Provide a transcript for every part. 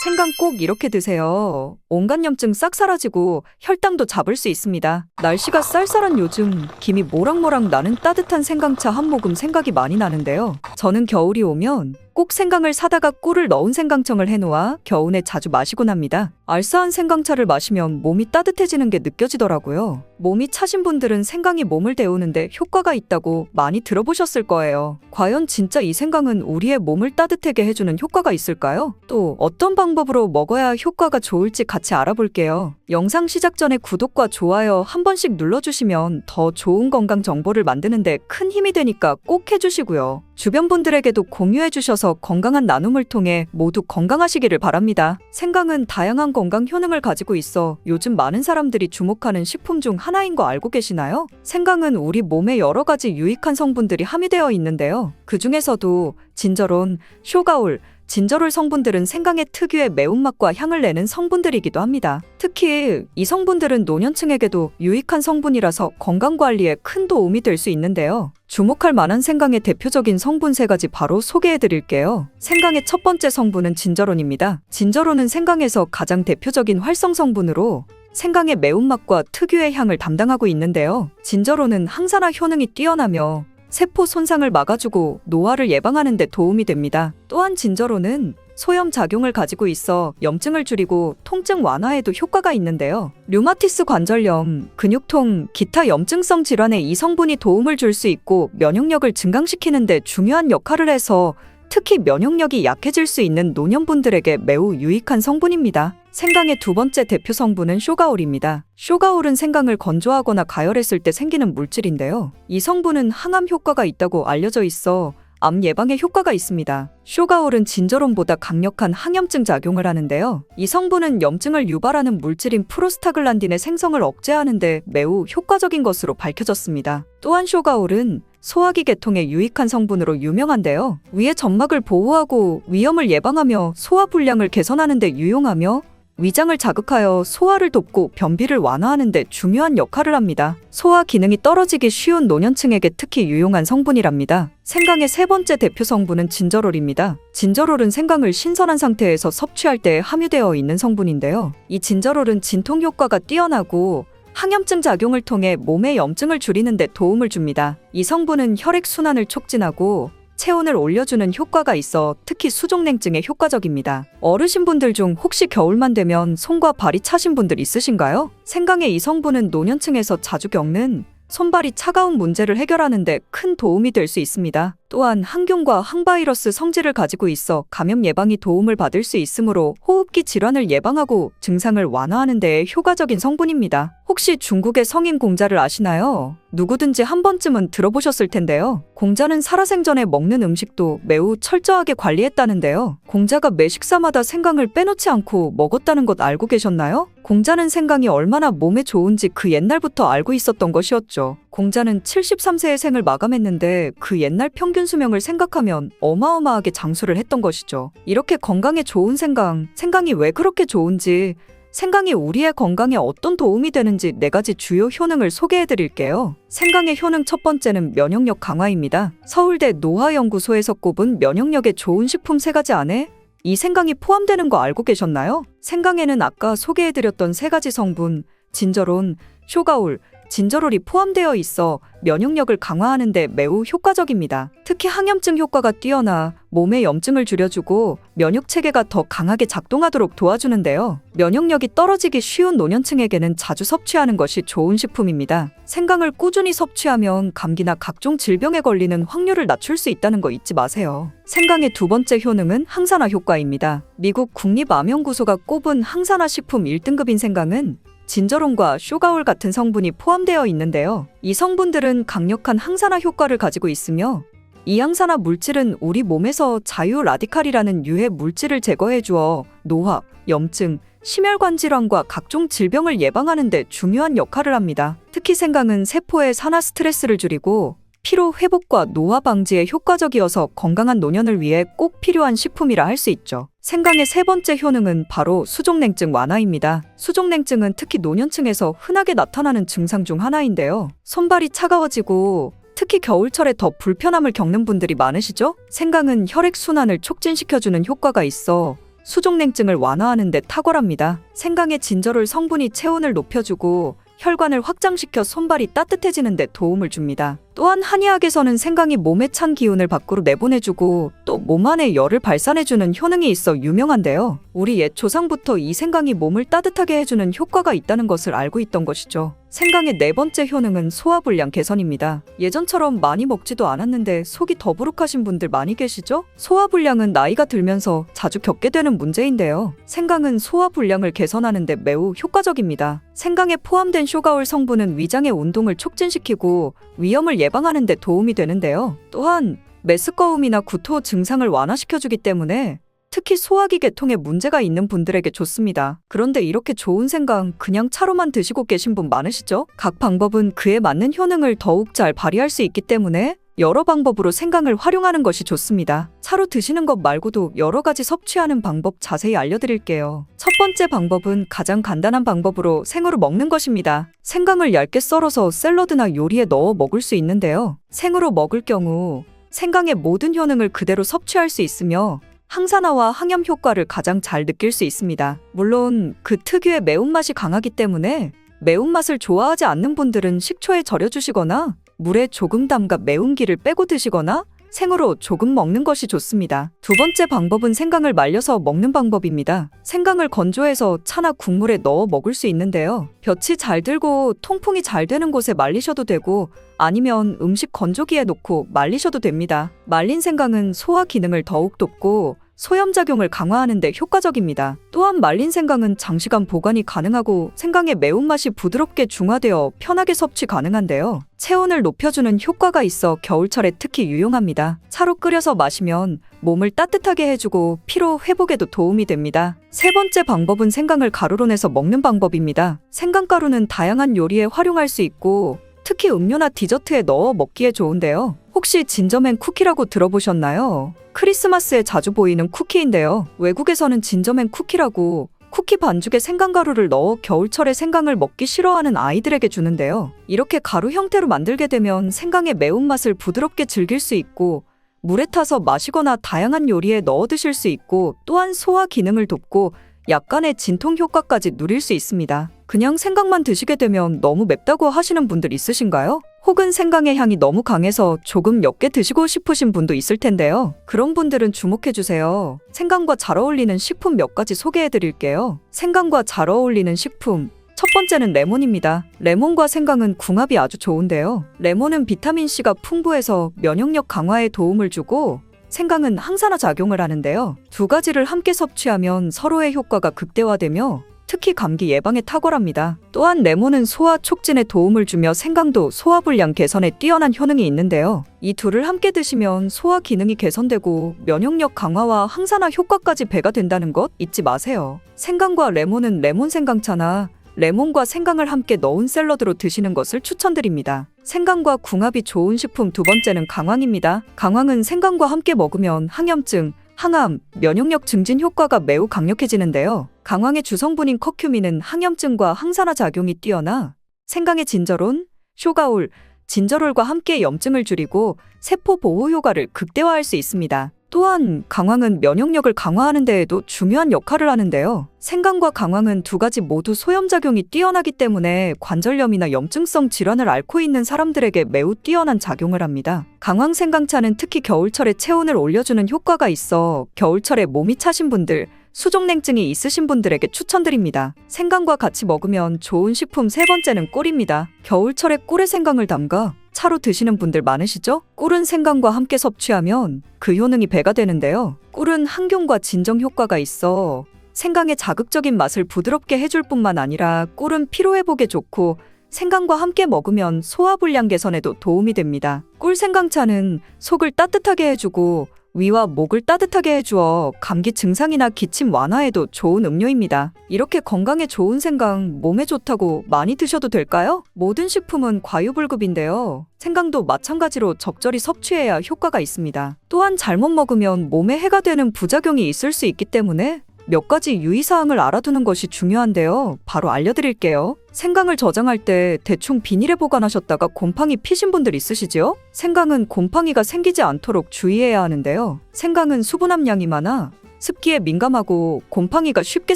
생강 꼭 이렇게 드세요. 온갖 염증 싹 사라지고 혈당도 잡을 수 있습니다. 날씨가 쌀쌀한 요즘 김이 모락모락 나는 따뜻한 생강차 한 모금 생각이 많이 나는데요. 저는 겨울이 오면 꼭 생강을 사다가 꿀을 넣은 생강청을 해놓아 겨우내 자주 마시곤 합니다. 알싸한 생강차를 마시면 몸이 따뜻해지는 게 느껴지더라고요. 몸이 차신 분들은 생강이 몸을 데우는데 효과가 있다고 많이 들어보셨을 거예요. 과연 진짜 이 생강은 우리의 몸을 따뜻하게 해주는 효과가 있을까요? 또 어떤 방법으로 먹어야 효과가 좋을지 같이 알아볼게요. 영상 시작 전에 구독과 좋아요 한 번씩 눌러주시면 더 좋은 건강 정보를 만드는데 큰 힘이 되니까 꼭 해주시고요. 주변 분들에게도 공유해주셔서 건강한 나눔을 통해 모두 건강하시기를 바랍니다. 생강은 다양한 건강 효능을 가지고 있어 요즘 많은 사람들이 주목하는 식품 중 하나인 거 알고 계시나요? 생강은 우리 몸에 여러 가지 유익한 성분들이 함유되어 있는데요. 그 중에서도 진저론, 쇼가올, 진저롤 성분들은 생강의 특유의 매운맛과 향을 내는 성분들이기도 합니다. 특히 이 성분들은 노년층에게도 유익한 성분이라서 건강관리에 큰 도움이 될 수 있는데요. 주목할 만한 생강의 대표적인 성분 3가지 바로 소개해드릴게요. 생강의 첫 번째 성분은 진저론입니다. 진저론은 생강에서 가장 대표적인 활성 성분으로 생강의 매운맛과 특유의 향을 담당하고 있는데요. 진저론은 항산화 효능이 뛰어나며 세포 손상을 막아주고 노화를 예방하는 데 도움이 됩니다. 또한 진저론은 소염 작용을 가지고 있어 염증을 줄이고 통증 완화에도 효과가 있는데요. 류마티스 관절염, 근육통, 기타 염증성 질환에 이 성분이 도움을 줄 수 있고 면역력을 증강시키는 데 중요한 역할을 해서 특히 면역력이 약해질 수 있는 노년분들에게 매우 유익한 성분입니다. 생강의 두 번째 대표 성분은 쇼가올입니다. 쇼가올은 생강을 건조하거나 가열했을 때 생기는 물질인데요. 이 성분은 항암 효과가 있다고 알려져 있어 암 예방에 효과가 있습니다. 쇼가올은 진저론보다 강력한 항염증 작용을 하는데요. 이 성분은 염증을 유발하는 물질인 프로스타글란딘의 생성을 억제하는 데 매우 효과적인 것으로 밝혀졌습니다. 또한 쇼가올은 소화기 계통에 유익한 성분으로 유명한데요. 위의 점막을 보호하고 위염을 예방하며 소화 불량을 개선하는 데 유용하며 위장을 자극하여 소화를 돕고 변비를 완화하는 데 중요한 역할을 합니다. 소화 기능이 떨어지기 쉬운 노년층에게 특히 유용한 성분이랍니다. 생강의 세 번째 대표 성분은 진저롤입니다. 진저롤은 생강을 신선한 상태에서 섭취할 때 함유되어 있는 성분인데요. 이 진저롤은 진통 효과가 뛰어나고 항염증 작용을 통해 몸의 염증을 줄이는 데 도움을 줍니다. 이 성분은 혈액순환을 촉진하고 체온을 올려주는 효과가 있어 특히 수족냉증에 효과적입니다. 어르신분들 중 혹시 겨울만 되면 손과 발이 차신 분들 있으신가요? 생강의 이 성분은 노년층에서 자주 겪는 손발이 차가운 문제를 해결하는 데 큰 도움이 될 수 있습니다. 또한 항균과 항바이러스 성질을 가지고 있어 감염 예방이 도움을 받을 수 있으므로 호흡기 질환을 예방하고 증상을 완화하는 데 효과적인 성분입니다. 혹시 중국의 성인 공자를 아시나요? 누구든지 한 번쯤은 들어보셨을 텐데요. 공자는 살아생전에 먹는 음식도 매우 철저하게 관리했다는데요. 공자가 매 식사마다 생강을 빼놓지 않고 먹었다는 것 알고 계셨나요? 공자는 생강이 얼마나 몸에 좋은지 그 옛날부터 알고 있었던 것이었죠. 공자는 73세의 생을 마감했는데 그 옛날 평균 수명을 생각하면 어마어마하게 장수를 했던 것이죠. 이렇게 건강에 좋은 생강이 왜 그렇게 좋은지, 생강이 우리의 건강에 어떤 도움이 되는지 4가지 주요 효능을 소개해드릴게요. 생강의 효능 첫 번째는 면역력 강화입니다. 서울대 노화연구소에서 꼽은 면역력에 좋은 식품 3가지 안에 이 생강이 포함되는 거 알고 계셨나요? 생강에는 아까 소개해드렸던 3가지 성분, 진저론, 쇼가올, 진저롤이 포함되어 있어 면역력을 강화하는 데 매우 효과적입니다. 특히 항염증 효과가 뛰어나 몸의 염증을 줄여주고 면역체계가 더 강하게 작동하도록 도와주는데요. 면역력이 떨어지기 쉬운 노년층에게는 자주 섭취하는 것이 좋은 식품입니다. 생강을 꾸준히 섭취하면 감기나 각종 질병에 걸리는 확률을 낮출 수 있다는 거 잊지 마세요. 생강의 두 번째 효능은 항산화 효과입니다. 미국 국립암연구소가 꼽은 항산화 식품 1등급인 생강은 진저론과 쇼가올 같은 성분이 포함되어 있는데요. 이 성분들은 강력한 항산화 효과를 가지고 있으며 이 항산화 물질은 우리 몸에서 자유 라디칼이라는 유해 물질을 제거해 주어 노화, 염증, 심혈관 질환과 각종 질병을 예방하는 데 중요한 역할을 합니다. 특히 생강은 세포의 산화 스트레스를 줄이고 피로 회복과 노화 방지에 효과적이어서 건강한 노년을 위해 꼭 필요한 식품이라 할 수 있죠. 생강의 세 번째 효능은 바로 수족냉증 완화입니다. 수족냉증은 특히 노년층에서 흔하게 나타나는 증상 중 하나인데요. 손발이 차가워지고 특히 겨울철에 더 불편함을 겪는 분들이 많으시죠? 생강은 혈액순환을 촉진시켜주는 효과가 있어 수족냉증을 완화하는 데 탁월합니다. 생강의 진저롤 성분이 체온을 높여주고 혈관을 확장시켜 손발이 따뜻해지는 데 도움을 줍니다. 또한 한의학에서는 생강이 몸에 찬 기운을 밖으로 내보내주고 또 몸 안에 열을 발산해주는 효능이 있어 유명한데요. 우리 옛 조상부터 이 생강이 몸을 따뜻하게 해주는 효과가 있다는 것을 알고 있던 것이죠. 생강의 네 번째 효능은 소화불량 개선입니다. 예전처럼 많이 먹지도 않았는데 속이 더부룩하신 분들 많이 계시죠? 소화불량은 나이가 들면서 자주 겪게 되는 문제인데요. 생강은 소화불량을 개선하는 데 매우 효과적입니다. 생강에 포함된 쇼가올 성분은 위장의 운동을 촉진시키고 위염을 예방하는 데 도움이 되는데요. 또한 메스꺼움이나 구토 증상을 완화시켜주기 때문에 특히 소화기 계통에 문제가 있는 분들에게 좋습니다. 그런데 이렇게 좋은 생강 그냥 차로만 드시고 계신 분 많으시죠? 각 방법은 그에 맞는 효능을 더욱 잘 발휘할 수 있기 때문에 여러 방법으로 생강을 활용하는 것이 좋습니다. 차로 드시는 것 말고도 여러 가지 섭취하는 방법 자세히 알려드릴게요. 첫 번째 방법은 가장 간단한 방법으로 생으로 먹는 것입니다. 생강을 얇게 썰어서 샐러드나 요리에 넣어 먹을 수 있는데요. 생으로 먹을 경우 생강의 모든 효능을 그대로 섭취할 수 있으며 항산화와 항염 효과를 가장 잘 느낄 수 있습니다. 물론 그 특유의 매운맛이 강하기 때문에 매운맛을 좋아하지 않는 분들은 식초에 절여주시거나 물에 조금 담가 매운기를 빼고 드시거나 생으로 조금 먹는 것이 좋습니다. 두 번째 방법은 생강을 말려서 먹는 방법입니다. 생강을 건조해서 차나 국물에 넣어 먹을 수 있는데요. 볕이 잘 들고 통풍이 잘 되는 곳에 말리셔도 되고 아니면 음식 건조기에 놓고 말리셔도 됩니다. 말린 생강은 소화 기능을 더욱 돕고 소염작용을 강화하는 데 효과적입니다. 또한 말린 생강은 장시간 보관이 가능하고 생강의 매운맛이 부드럽게 중화되어 편하게 섭취 가능한데요. 체온을 높여주는 효과가 있어 겨울철에 특히 유용합니다. 차로 끓여서 마시면 몸을 따뜻하게 해주고 피로 회복에도 도움이 됩니다. 세 번째 방법은 생강을 가루로 내서 먹는 방법입니다. 생강가루는 다양한 요리에 활용할 수 있고 특히 음료나 디저트에 넣어 먹기에 좋은데요. 혹시 진저맨 쿠키라고 들어보셨나요? 크리스마스에 자주 보이는 쿠키인데요. 외국에서는 진저맨 쿠키라고 쿠키 반죽에 생강가루를 넣어 겨울철에 생강을 먹기 싫어하는 아이들에게 주는데요. 이렇게 가루 형태로 만들게 되면 생강의 매운맛을 부드럽게 즐길 수 있고 물에 타서 마시거나 다양한 요리에 넣어 드실 수 있고 또한 소화 기능을 돕고 약간의 진통 효과까지 누릴 수 있습니다. 그냥 생강만 드시게 되면 너무 맵다고 하시는 분들 있으신가요? 혹은 생강의 향이 너무 강해서 조금 옅게 드시고 싶으신 분도 있을 텐데요. 그런 분들은 주목해주세요. 생강과 잘 어울리는 식품 몇 가지 소개해드릴게요. 생강과 잘 어울리는 식품. 첫 번째는 레몬입니다. 레몬과 생강은 궁합이 아주 좋은데요. 레몬은 비타민C가 풍부해서 면역력 강화에 도움을 주고 생강은 항산화 작용을 하는데요. 두 가지를 함께 섭취하면 서로의 효과가 극대화되며 특히 감기 예방에 탁월합니다. 또한 레몬은 소화 촉진에 도움을 주며 생강도 소화불량 개선에 뛰어난 효능이 있는데요. 이 둘을 함께 드시면 소화 기능이 개선되고 면역력 강화와 항산화 효과까지 배가 된다는 것 잊지 마세요. 생강과 레몬은 레몬 생강차나 레몬과 생강을 함께 넣은 샐러드로 드시는 것을 추천드립니다. 생강과 궁합이 좋은 식품 두 번째는 강황입니다. 강황은 생강과 함께 먹으면 항염증, 항암, 면역력 증진 효과가 매우 강력해지는데요. 강황의 주성분인 커큐민은 항염증과 항산화 작용이 뛰어나 생강의 진저론, 쇼가올, 진저롤과 함께 염증을 줄이고 세포 보호 효과를 극대화할 수 있습니다. 또한 강황은 면역력을 강화하는 데에도 중요한 역할을 하는데요. 생강과 강황은 두 가지 모두 소염작용이 뛰어나기 때문에 관절염이나 염증성 질환을 앓고 있는 사람들에게 매우 뛰어난 작용을 합니다. 강황 생강차는 특히 겨울철에 체온을 올려주는 효과가 있어 겨울철에 몸이 차신 분들, 수족냉증이 있으신 분들에게 추천드립니다. 생강과 같이 먹으면 좋은 식품 세 번째는 꿀입니다. 겨울철에 꿀에 생강을 담가 차로 드시는 분들 많으시죠? 꿀은 생강과 함께 섭취하면 그 효능이 배가 되는데요. 꿀은 항균과 진정 효과가 있어 생강의 자극적인 맛을 부드럽게 해줄 뿐만 아니라 꿀은 피로회복에 좋고 생강과 함께 먹으면 소화불량 개선에도 도움이 됩니다. 꿀 생강차는 속을 따뜻하게 해주고 위와 목을 따뜻하게 해주어 감기 증상이나 기침 완화에도 좋은 음료입니다. 이렇게 건강에 좋은 생강 몸에 좋다고 많이 드셔도 될까요? 모든 식품은 과유불급인데요. 생강도 마찬가지로 적절히 섭취해야 효과가 있습니다. 또한 잘못 먹으면 몸에 해가 되는 부작용이 있을 수 있기 때문에 몇 가지 유의사항을 알아두는 것이 중요한데요. 바로 알려드릴게요. 생강을 저장할 때 대충 비닐에 보관하셨다가 곰팡이 피신 분들 있으시죠? 생강은 곰팡이가 생기지 않도록 주의해야 하는데요. 생강은 수분 함량이 많아 습기에 민감하고 곰팡이가 쉽게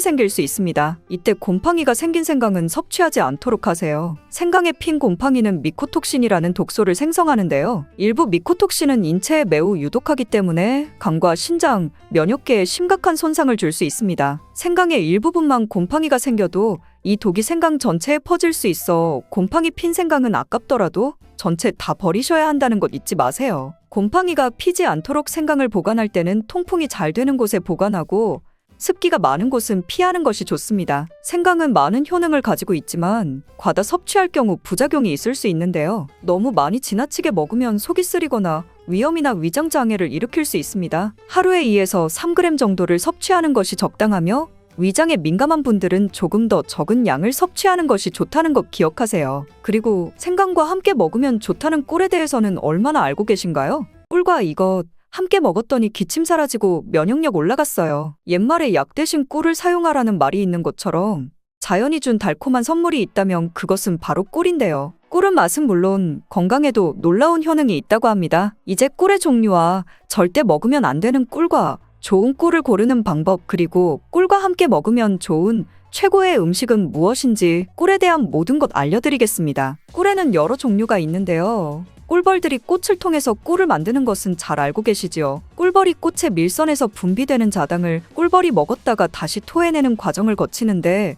생길 수 있습니다. 이때 곰팡이가 생긴 생강은 섭취하지 않도록 하세요. 생강에 핀 곰팡이는 미코톡신이라는 독소를 생성하는데요. 일부 미코톡신은 인체에 매우 유독하기 때문에 간과 신장, 면역계에 심각한 손상을 줄 수 있습니다. 생강의 일부분만 곰팡이가 생겨도 이 독이 생강 전체에 퍼질 수 있어 곰팡이 핀 생강은 아깝더라도 전체 다 버리셔야 한다는 것 잊지 마세요. 곰팡이가 피지 않도록 생강을 보관할 때는 통풍이 잘 되는 곳에 보관하고 습기가 많은 곳은 피하는 것이 좋습니다. 생강은 많은 효능을 가지고 있지만 과다 섭취할 경우 부작용이 있을 수 있는데요. 너무 많이 지나치게 먹으면 속이 쓰리거나 위염이나 위장 장애를 일으킬 수 있습니다. 하루에 2에서 3g 정도를 섭취하는 것이 적당하며 위장에 민감한 분들은 조금 더 적은 양을 섭취하는 것이 좋다는 것 기억하세요. 그리고 생강과 함께 먹으면 좋다는 꿀에 대해서는 얼마나 알고 계신가요? 꿀과 이것 함께 먹었더니 기침 사라지고 면역력 올라갔어요. 옛말에 약 대신 꿀을 사용하라는 말이 있는 것처럼 자연이 준 달콤한 선물이 있다면 그것은 바로 꿀인데요. 꿀은 맛은 물론 건강에도 놀라운 효능이 있다고 합니다. 이제 꿀의 종류와 절대 먹으면 안 되는 꿀과 좋은 꿀을 고르는 방법, 그리고 꿀과 함께 먹으면 좋은 최고의 음식은 무엇인지 꿀에 대한 모든 것 알려드리겠습니다. 꿀에는 여러 종류가 있는데요. 꿀벌들이 꽃을 통해서 꿀을 만드는 것은 잘 알고 계시지요. 꿀벌이 꽃의 밀선에서 분비되는 자당을 꿀벌이 먹었다가 다시 토해내는 과정을 거치는데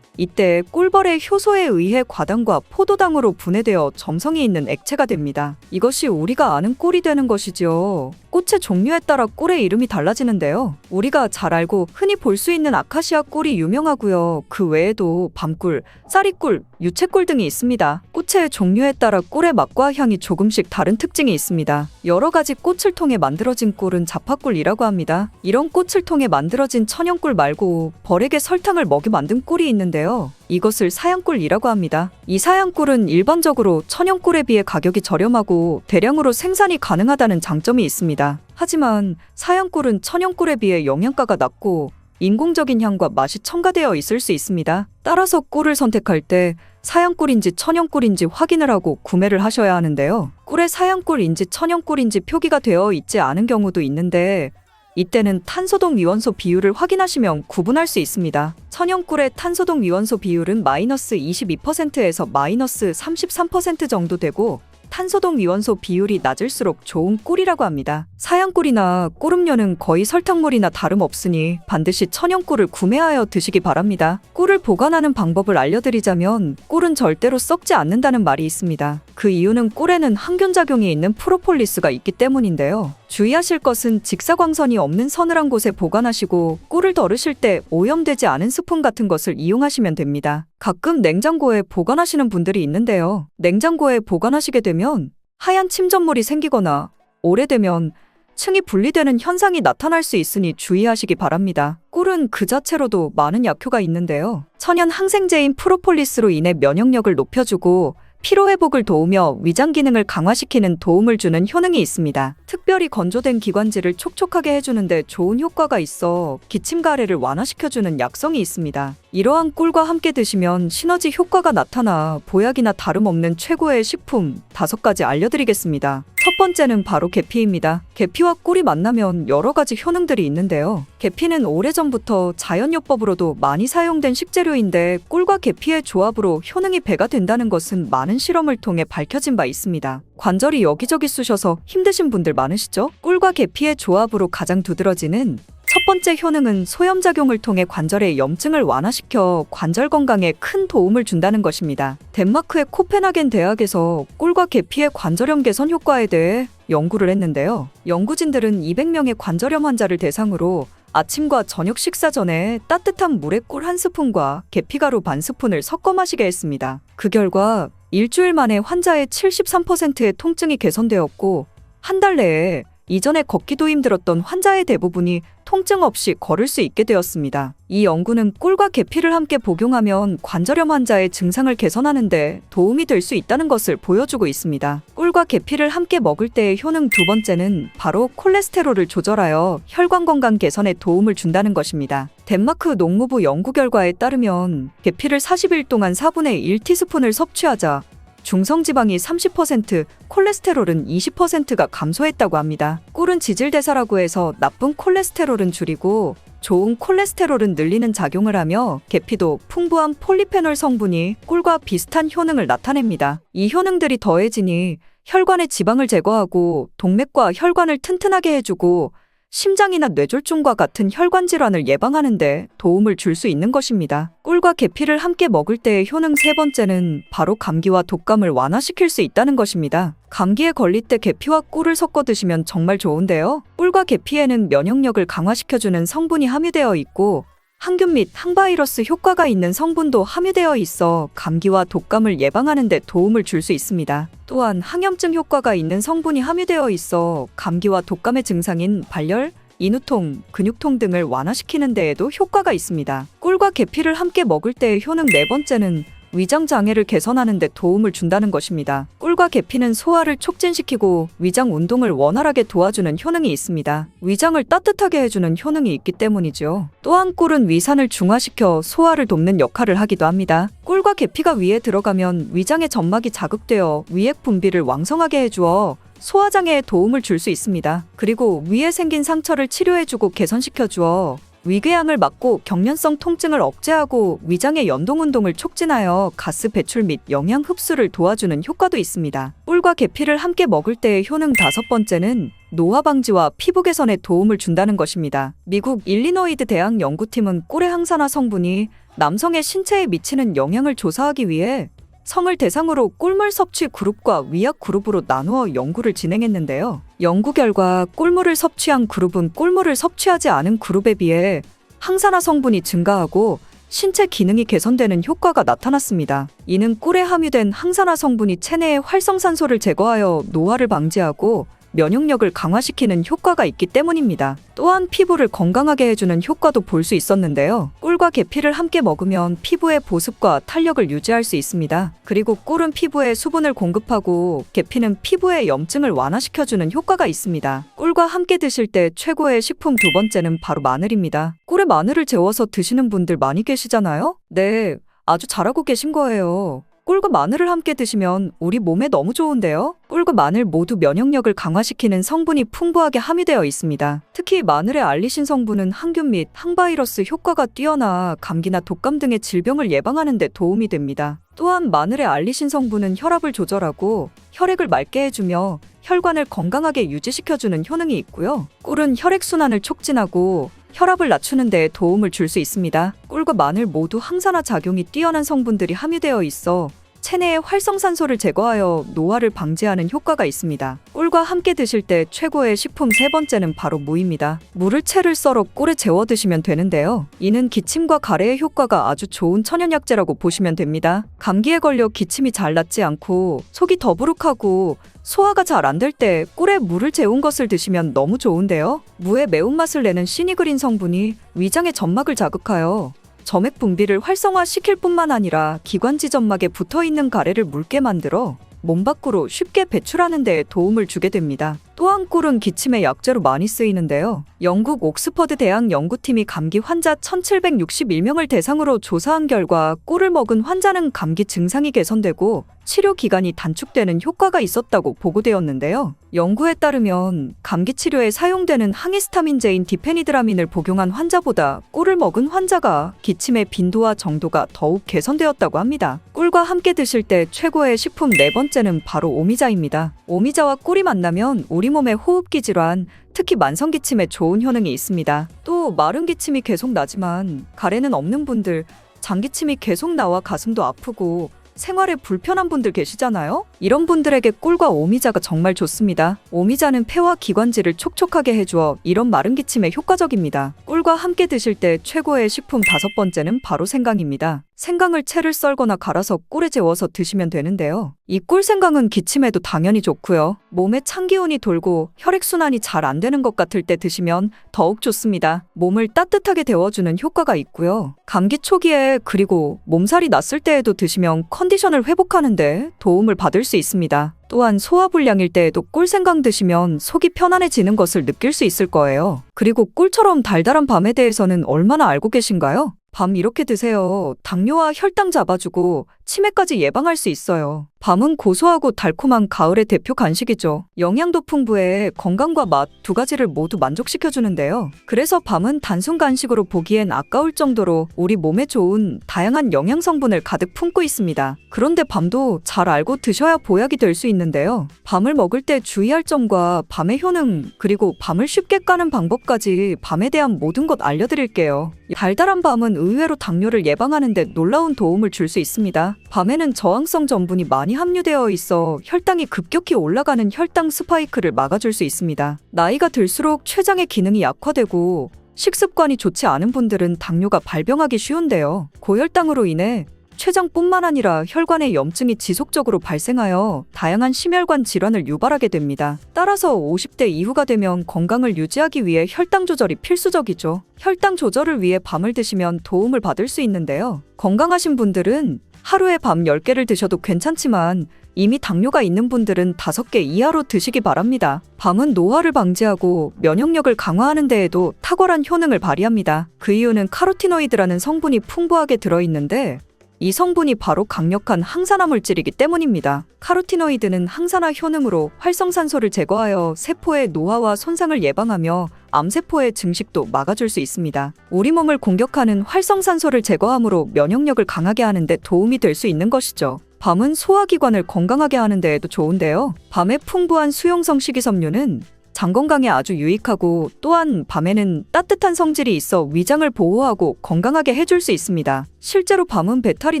이때 꿀벌의 효소에 의해 과당과 포도당으로 분해되어 점성이 있는 액체가 됩니다. 이것이 우리가 아는 꿀이 되는 것이지요. 꽃의 종류에 따라 꿀의 이름이 달라지는데요. 우리가 잘 알고 흔히 볼 수 있는 아카시아 꿀이 유명하고요. 그 외에도 밤꿀, 쌀이꿀, 유채꿀 등이 있습니다. 꽃의 종류에 따라 꿀의 맛과 향이 조금씩 다른 특징이 있습니다. 여러 가지 꽃을 통해 만들어진 꿀은 자파꿀이라고 합니다. 이런 꽃을 통해 만들어진 천연꿀 말고 벌에게 설탕을 먹여 만든 꿀이 있는데요. 이것을 사양꿀이라고 합니다. 이 사양꿀은 일반적으로 천연꿀에 비해 가격이 저렴하고 대량으로 생산이 가능하다는 장점이 있습니다. 하지만 사양꿀은 천연꿀에 비해 영양가가 낮고 인공적인 향과 맛이 첨가되어 있을 수 있습니다. 따라서 꿀을 선택할 때 사양꿀인지 천연꿀인지 확인을 하고 구매를 하셔야 하는데요. 꿀에 사양꿀인지 천연꿀인지 표기가 되어 있지 않은 경우도 있는데 이때는 탄소동 위원소 비율을 확인하시면 구분할 수 있습니다. 천연꿀의 탄소동 위원소 비율은 마이너스 22%에서 마이너스 33% 정도 되고 탄소동 위원소 비율이 낮을수록 좋은 꿀이라고 합니다. 사양꿀이나 꿀음료는 거의 설탕물이나 다름없으니 반드시 천연꿀을 구매하여 드시기 바랍니다. 꿀을 보관하는 방법을 알려드리자면 꿀은 절대로 썩지 않는다는 말이 있습니다. 그 이유는 꿀에는 항균작용이 있는 프로폴리스가 있기 때문인데요. 주의하실 것은 직사광선이 없는 서늘한 곳에 보관하시고 꿀을 덜으실 때 오염되지 않은 스푼 같은 것을 이용하시면 됩니다. 가끔 냉장고에 보관하시는 분들이 있는데요. 냉장고에 보관하시게 되면 하얀 침전물이 생기거나 오래되면 층이 분리되는 현상이 나타날 수 있으니 주의하시기 바랍니다. 꿀은 그 자체로도 많은 약효가 있는데요. 천연 항생제인 프로폴리스로 인해 면역력을 높여주고 피로회복을 도우며 위장 기능을 강화시키는 도움을 주는 효능이 있습니다. 특별히 건조된 기관지를 촉촉하게 해주는데 좋은 효과가 있어 기침 가래를 완화시켜주는 약성이 있습니다. 이러한 꿀과 함께 드시면 시너지 효과가 나타나 보약이나 다름없는 최고의 식품 5가지 알려드리겠습니다. 첫 번째는 바로 계피입니다. 계피와 꿀이 만나면 여러 가지 효능들이 있는데요. 계피는 오래전부터 자연요법으로도 많이 사용된 식재료인데 꿀과 계피의 조합으로 효능이 배가 된다는 것은 많은 실험을 통해 밝혀진 바 있습니다. 관절이 여기저기 쑤셔서 힘드신 분들 많으시죠? 꿀과 계피의 조합으로 가장 두드러지는 첫 번째 효능은 소염작용을 통해 관절의 염증을 완화시켜 관절 건강에 큰 도움을 준다는 것입니다. 덴마크의 코펜하겐 대학에서 꿀과 계피의 관절염 개선 효과에 대해 연구를 했는데요. 연구진들은 200명의 관절염 환자를 대상으로 아침과 저녁 식사 전에 따뜻한 물에 꿀 1스푼과 계피가루 반 스푼을 섞어 마시게 했습니다. 그 결과 일주일 만에 환자의 73%의 통증이 개선되었고 한 달 내에 이전에 걷기도 힘들었던 환자의 대부분이 통증 없이 걸을 수 있게 되었습니다. 이 연구는 꿀과 계피를 함께 복용하면 관절염 환자의 증상을 개선하는 데 도움이 될 수 있다는 것을 보여주고 있습니다. 꿀과 계피를 함께 먹을 때의 효능 두 번째는 바로 콜레스테롤을 조절하여 혈관 건강 개선에 도움을 준다는 것입니다. 덴마크 농무부 연구 결과에 따르면 계피를 40일 동안 4분의 1티스푼을 섭취하자 중성지방이 30%, 콜레스테롤은 20%가 감소했다고 합니다. 꿀은 지질대사라고 해서 나쁜 콜레스테롤은 줄이고 좋은 콜레스테롤은 늘리는 작용을 하며 계피도 풍부한 폴리페놀 성분이 꿀과 비슷한 효능을 나타냅니다. 이 효능들이 더해지니 혈관의 지방을 제거하고 동맥과 혈관을 튼튼하게 해주고 심장이나 뇌졸중과 같은 혈관 질환을 예방하는 데 도움을 줄 수 있는 것입니다. 꿀과 계피를 함께 먹을 때의 효능 세 번째는 바로 감기와 독감을 완화시킬 수 있다는 것입니다. 감기에 걸릴 때 계피와 꿀을 섞어 드시면 정말 좋은데요. 꿀과 계피에는 면역력을 강화시켜주는 성분이 함유되어 있고 항균 및 항바이러스 효과가 있는 성분도 함유되어 있어 감기와 독감을 예방하는 데 도움을 줄 수 있습니다. 또한 항염증 효과가 있는 성분이 함유되어 있어 감기와 독감의 증상인 발열, 인후통, 근육통 등을 완화시키는 데에도 효과가 있습니다. 꿀과 계피를 함께 먹을 때의 효능 네 번째는 위장 장애를 개선하는 데 도움을 준다는 것입니다. 꿀과 계피는 소화를 촉진시키고 위장 운동을 원활하게 도와주는 효능이 있습니다. 위장을 따뜻하게 해주는 효능이 있기 때문이죠. 또한 꿀은 위산을 중화시켜 소화를 돕는 역할을 하기도 합니다. 꿀과 계피가 위에 들어가면 위장의 점막이 자극되어 위액 분비를 왕성하게 해주어 소화장애에 도움을 줄 수 있습니다. 그리고 위에 생긴 상처를 치료해주고 개선시켜주어 위궤양을 막고 경련성 통증을 억제하고 위장의 연동 운동을 촉진하여 가스 배출 및 영양 흡수를 도와주는 효과도 있습니다. 꿀과 계피를 함께 먹을 때의 효능 다섯 번째는 노화 방지와 피부 개선에 도움을 준다는 것입니다. 미국 일리노이드 대학 연구팀은 꿀의 항산화 성분이 남성의 신체에 미치는 영향을 조사하기 위해 성을 대상으로 꿀물 섭취 그룹과 위약 그룹으로 나누어 연구를 진행했는데요. 연구 결과 꿀물을 섭취한 그룹은 꿀물을 섭취하지 않은 그룹에 비해 항산화 성분이 증가하고 신체 기능이 개선되는 효과가 나타났습니다. 이는 꿀에 함유된 항산화 성분이 체내의 활성산소를 제거하여 노화를 방지하고 면역력을 강화시키는 효과가 있기 때문입니다. 또한 피부를 건강하게 해주는 효과도 볼 수 있었는데요. 꿀과 계피를 함께 먹으면 피부의 보습과 탄력을 유지할 수 있습니다. 그리고 꿀은 피부에 수분을 공급하고 계피는 피부의 염증을 완화시켜주는 효과가 있습니다. 꿀과 함께 드실 때 최고의 식품 두 번째는 바로 마늘입니다. 꿀에 마늘을 재워서 드시는 분들 많이 계시잖아요? 네, 아주 잘하고 계신 거예요. 꿀과 마늘을 함께 드시면 우리 몸에 너무 좋은데요? 꿀과 마늘 모두 면역력을 강화시키는 성분이 풍부하게 함유되어 있습니다. 특히 마늘의 알리신 성분은 항균 및 항바이러스 효과가 뛰어나 감기나 독감 등의 질병을 예방하는 데 도움이 됩니다. 또한 마늘의 알리신 성분은 혈압을 조절하고 혈액을 맑게 해주며 혈관을 건강하게 유지시켜주는 효능이 있고요. 꿀은 혈액순환을 촉진하고 혈압을 낮추는 데 도움을 줄 수 있습니다. 꿀과 마늘 모두 항산화 작용이 뛰어난 성분들이 함유되어 있어 체내의 활성산소를 제거하여 노화를 방지하는 효과가 있습니다. 꿀과 함께 드실 때 최고의 식품 세 번째는 바로 무입니다. 무를 채를 썰어 꿀에 재워 드시면 되는데요. 이는 기침과 가래의 효과가 아주 좋은 천연약재라고 보시면 됩니다. 감기에 걸려 기침이 잘 낫지 않고 속이 더부룩하고 소화가 잘 안 될 때 꿀에 무를 재운 것을 드시면 너무 좋은데요. 무의 매운맛을 내는 시니그린 성분이 위장의 점막을 자극하여 점액 분비를 활성화시킬 뿐만 아니라 기관지 점막에 붙어있는 가래를 묽게 만들어 몸 밖으로 쉽게 배출하는 데 도움을 주게 됩니다. 또한 꿀은 기침의 약재로 많이 쓰이는데요. 영국 옥스퍼드 대학 연구팀이 감기 환자 1761명을 대상으로 조사한 결과 꿀을 먹은 환자는 감기 증상이 개선되고 치료 기간이 단축되는 효과가 있었다고 보고되었는데요. 연구에 따르면 감기 치료에 사용되는 항히스타민제인 디페니드라민을 복용한 환자보다 꿀을 먹은 환자가 기침의 빈도와 정도가 더욱 개선되었다고 합니다. 꿀과 함께 드실 때 최고의 식품 네 번째는 바로 오미자입니다. 오미자와 꿀이 만나면 우리 몸의 호흡기 질환, 특히 만성기침에 좋은 효능이 있습니다. 또 마른 기침이 계속 나지만 가래는 없는 분들, 장기침이 계속 나와 가슴도 아프고 생활에 불편한 분들 계시잖아요? 이런 분들에게 꿀과 오미자가 정말 좋습니다. 오미자는 폐와 기관지를 촉촉하게 해주어 이런 마른 기침에 효과적입니다. 꿀과 함께 드실 때 최고의 식품 다섯 번째는 바로 생강입니다. 생강을 채를 썰거나 갈아서 꿀에 재워서 드시면 되는데요. 이 꿀생강은 기침에도 당연히 좋고요. 몸에 찬 기운이 돌고 혈액순환이 잘 안 되는 것 같을 때 드시면 더욱 좋습니다. 몸을 따뜻하게 데워주는 효과가 있고요. 감기 초기에 그리고 몸살이 났을 때에도 드시면 컨디션을 회복하는데 도움을 받을 수 있습니다. 또한 소화불량일 때에도 꿀생강 드시면 속이 편안해지는 것을 느낄 수 있을 거예요. 그리고 꿀처럼 달달한 밤에 대해서는 얼마나 알고 계신가요? 밤 이렇게 드세요. 당뇨와 혈당 잡아주고 치매까지 예방할 수 있어요. 밤은 고소하고 달콤한 가을의 대표 간식이죠. 영양도 풍부해 건강과 맛 두 가지를 모두 만족시켜주는데요. 그래서 밤은 단순 간식으로 보기엔 아까울 정도로 우리 몸에 좋은 다양한 영양 성분을 가득 품고 있습니다. 그런데 밤도 잘 알고 드셔야 보약이 될 수 있는데요. 밤을 먹을 때 주의할 점과 밤의 효능, 그리고 밤을 쉽게 까는 방법까지 밤에 대한 모든 것 알려드릴게요. 달달한 밤은 의외로 당뇨를 예방하는 데 놀라운 도움을 줄 수 있습니다. 밤에는 저항성 전분이 많이 함유되어 있어 혈당이 급격히 올라가는 혈당 스파이크를 막아줄 수 있습니다. 나이가 들수록 췌장의 기능이 약화되고 식습관이 좋지 않은 분들은 당뇨가 발병하기 쉬운데요. 고혈당으로 인해 췌장뿐만 아니라 혈관의 염증이 지속적으로 발생하여 다양한 심혈관 질환을 유발하게 됩니다. 따라서 50대 이후가 되면 건강을 유지하기 위해 혈당 조절이 필수적이죠. 혈당 조절을 위해 밤을 드시면 도움을 받을 수 있는데요. 건강하신 분들은 하루에 밤 10개를 드셔도 괜찮지만 이미 당뇨가 있는 분들은 5개 이하로 드시기 바랍니다. 밤은 노화를 방지하고 면역력을 강화하는 데에도 탁월한 효능을 발휘합니다. 그 이유는 카로티노이드라는 성분이 풍부하게 들어있는데 이 성분이 바로 강력한 항산화 물질이기 때문입니다. 카로티노이드는 항산화 효능으로 활성산소를 제거하여 세포의 노화와 손상을 예방하며 암세포의 증식도 막아줄 수 있습니다. 우리 몸을 공격하는 활성산소를 제거함으로 면역력을 강하게 하는 데 도움이 될 수 있는 것이죠. 밤은 소화기관을 건강하게 하는 데에도 좋은데요. 밤에 풍부한 수용성 식이섬유는 장 건강에 아주 유익하고 또한 밤에는 따뜻한 성질이 있어 위장을 보호하고 건강하게 해줄 수 있습니다. 실제로 밤은 배탈이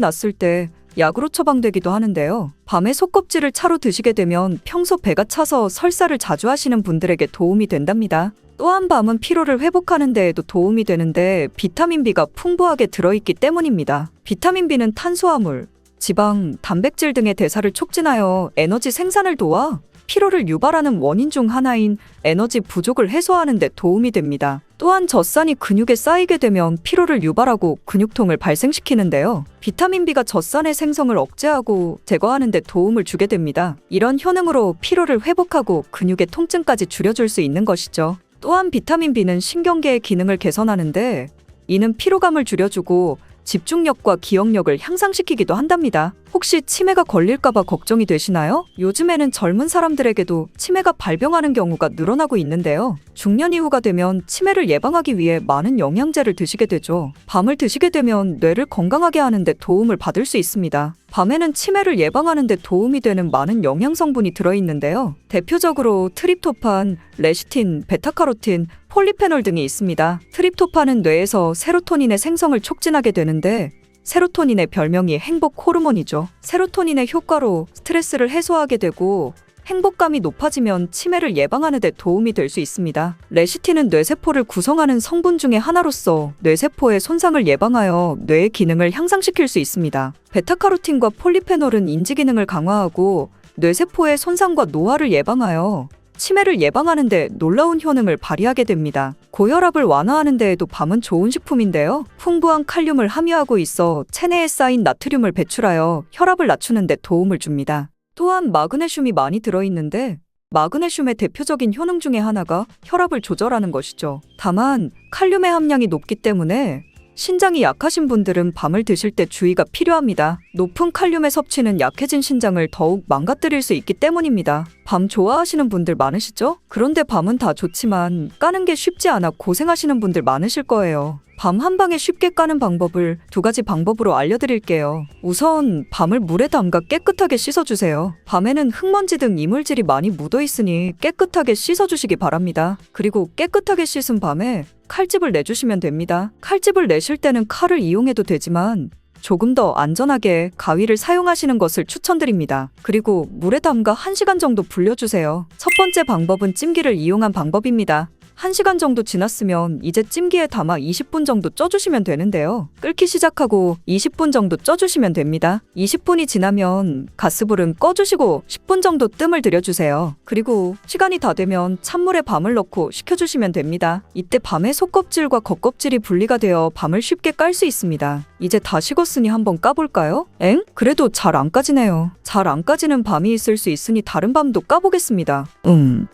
났을 때 약으로 처방되기도 하는데요. 밤에 속껍질을 차로 드시게 되면 평소 배가 차서 설사를 자주 하시는 분들에게 도움이 된답니다. 또한 밤은 피로를 회복하는 데에도 도움이 되는데 비타민 B가 풍부하게 들어있기 때문입니다. 비타민 B는 탄수화물, 지방, 단백질 등의 대사를 촉진하여 에너지 생산을 도와 피로를 유발하는 원인 중 하나인 에너지 부족을 해소하는 데 도움이 됩니다. 또한 젖산이 근육에 쌓이게 되면 피로를 유발하고 근육통을 발생시키는데요. 비타민 B가 젖산의 생성을 억제하고 제거하는 데 도움을 주게 됩니다. 이런 효능으로 피로를 회복하고 근육의 통증까지 줄여줄 수 있는 것이죠. 또한 비타민 B는 신경계의 기능을 개선하는데 이는 피로감을 줄여주고 집중력과 기억력을 향상시키기도 한답니다. 혹시 치매가 걸릴까봐 걱정이 되시나요? 요즘에는 젊은 사람들에게도 치매가 발병하는 경우가 늘어나고 있는데요. 중년 이후가 되면 치매를 예방하기 위해 많은 영양제를 드시게 되죠. 밤을 드시게 되면 뇌를 건강하게 하는 데 도움을 받을 수 있습니다. 밤에는 치매를 예방하는 데 도움이 되는 많은 영양 성분이 들어있는데요. 대표적으로 트립토판, 레시틴, 베타카로틴, 폴리페놀 등이 있습니다. 트립토판은 뇌에서 세로토닌의 생성을 촉진하게 되는데 세로토닌의 별명이 행복 호르몬이죠. 세로토닌의 효과로 스트레스를 해소하게 되고 행복감이 높아지면 치매를 예방하는 데 도움이 될 수 있습니다. 레시틴은 뇌세포를 구성하는 성분 중에 하나로서 뇌세포의 손상을 예방하여 뇌의 기능을 향상시킬 수 있습니다. 베타카로틴과 폴리페놀은 인지 기능을 강화하고 뇌세포의 손상과 노화를 예방하여 치매를 예방하는 데 놀라운 효능을 발휘하게 됩니다. 고혈압을 완화하는 데에도 밤은 좋은 식품인데요. 풍부한 칼륨을 함유하고 있어 체내에 쌓인 나트륨을 배출하여 혈압을 낮추는 데 도움을 줍니다. 또한 마그네슘이 많이 들어있는데 마그네슘의 대표적인 효능 중에 하나가 혈압을 조절하는 것이죠. 다만 칼륨의 함량이 높기 때문에 신장이 약하신 분들은 밤을 드실 때 주의가 필요합니다. 높은 칼륨의 섭취는 약해진 신장을 더욱 망가뜨릴 수 있기 때문입니다. 밤 좋아하시는 분들 많으시죠? 그런데 밤은 다 좋지만 까는 게 쉽지 않아 고생하시는 분들 많으실 거예요. 밤 한 방에 쉽게 까는 방법을 2가지 방법으로 알려드릴게요. 우선 밤을 물에 담가 깨끗하게 씻어주세요. 밤에는 흙먼지 등 이물질이 많이 묻어있으니 깨끗하게 씻어주시기 바랍니다. 그리고 깨끗하게 씻은 밤에 칼집을 내주시면 됩니다. 칼집을 내실 때는 칼을 이용해도 되지만 조금 더 안전하게 가위를 사용하시는 것을 추천드립니다. 그리고 물에 담가 1시간 정도 불려주세요. 첫 번째 방법은 찜기를 이용한 방법입니다. 1시간 정도 지났으면 이제 찜기에 담아 20분 정도 쪄주시면 되는데요. 끓기 시작하고 20분 정도 쪄주시면 됩니다. 20분이 지나면 가스불은 꺼주시고 10분 정도 뜸을 들여주세요. 그리고 시간이 다 되면 찬물에 밤을 넣고 식혀주시면 됩니다. 이때 밤의 속껍질과 겉껍질이 분리가 되어 밤을 쉽게 깔 수 있습니다. 이제 다 식었으니 한번 까볼까요? 엥? 그래도 잘 안 까지네요. 잘 안 까지는 밤이 있을 수 있으니 다른 밤도 까보겠습니다.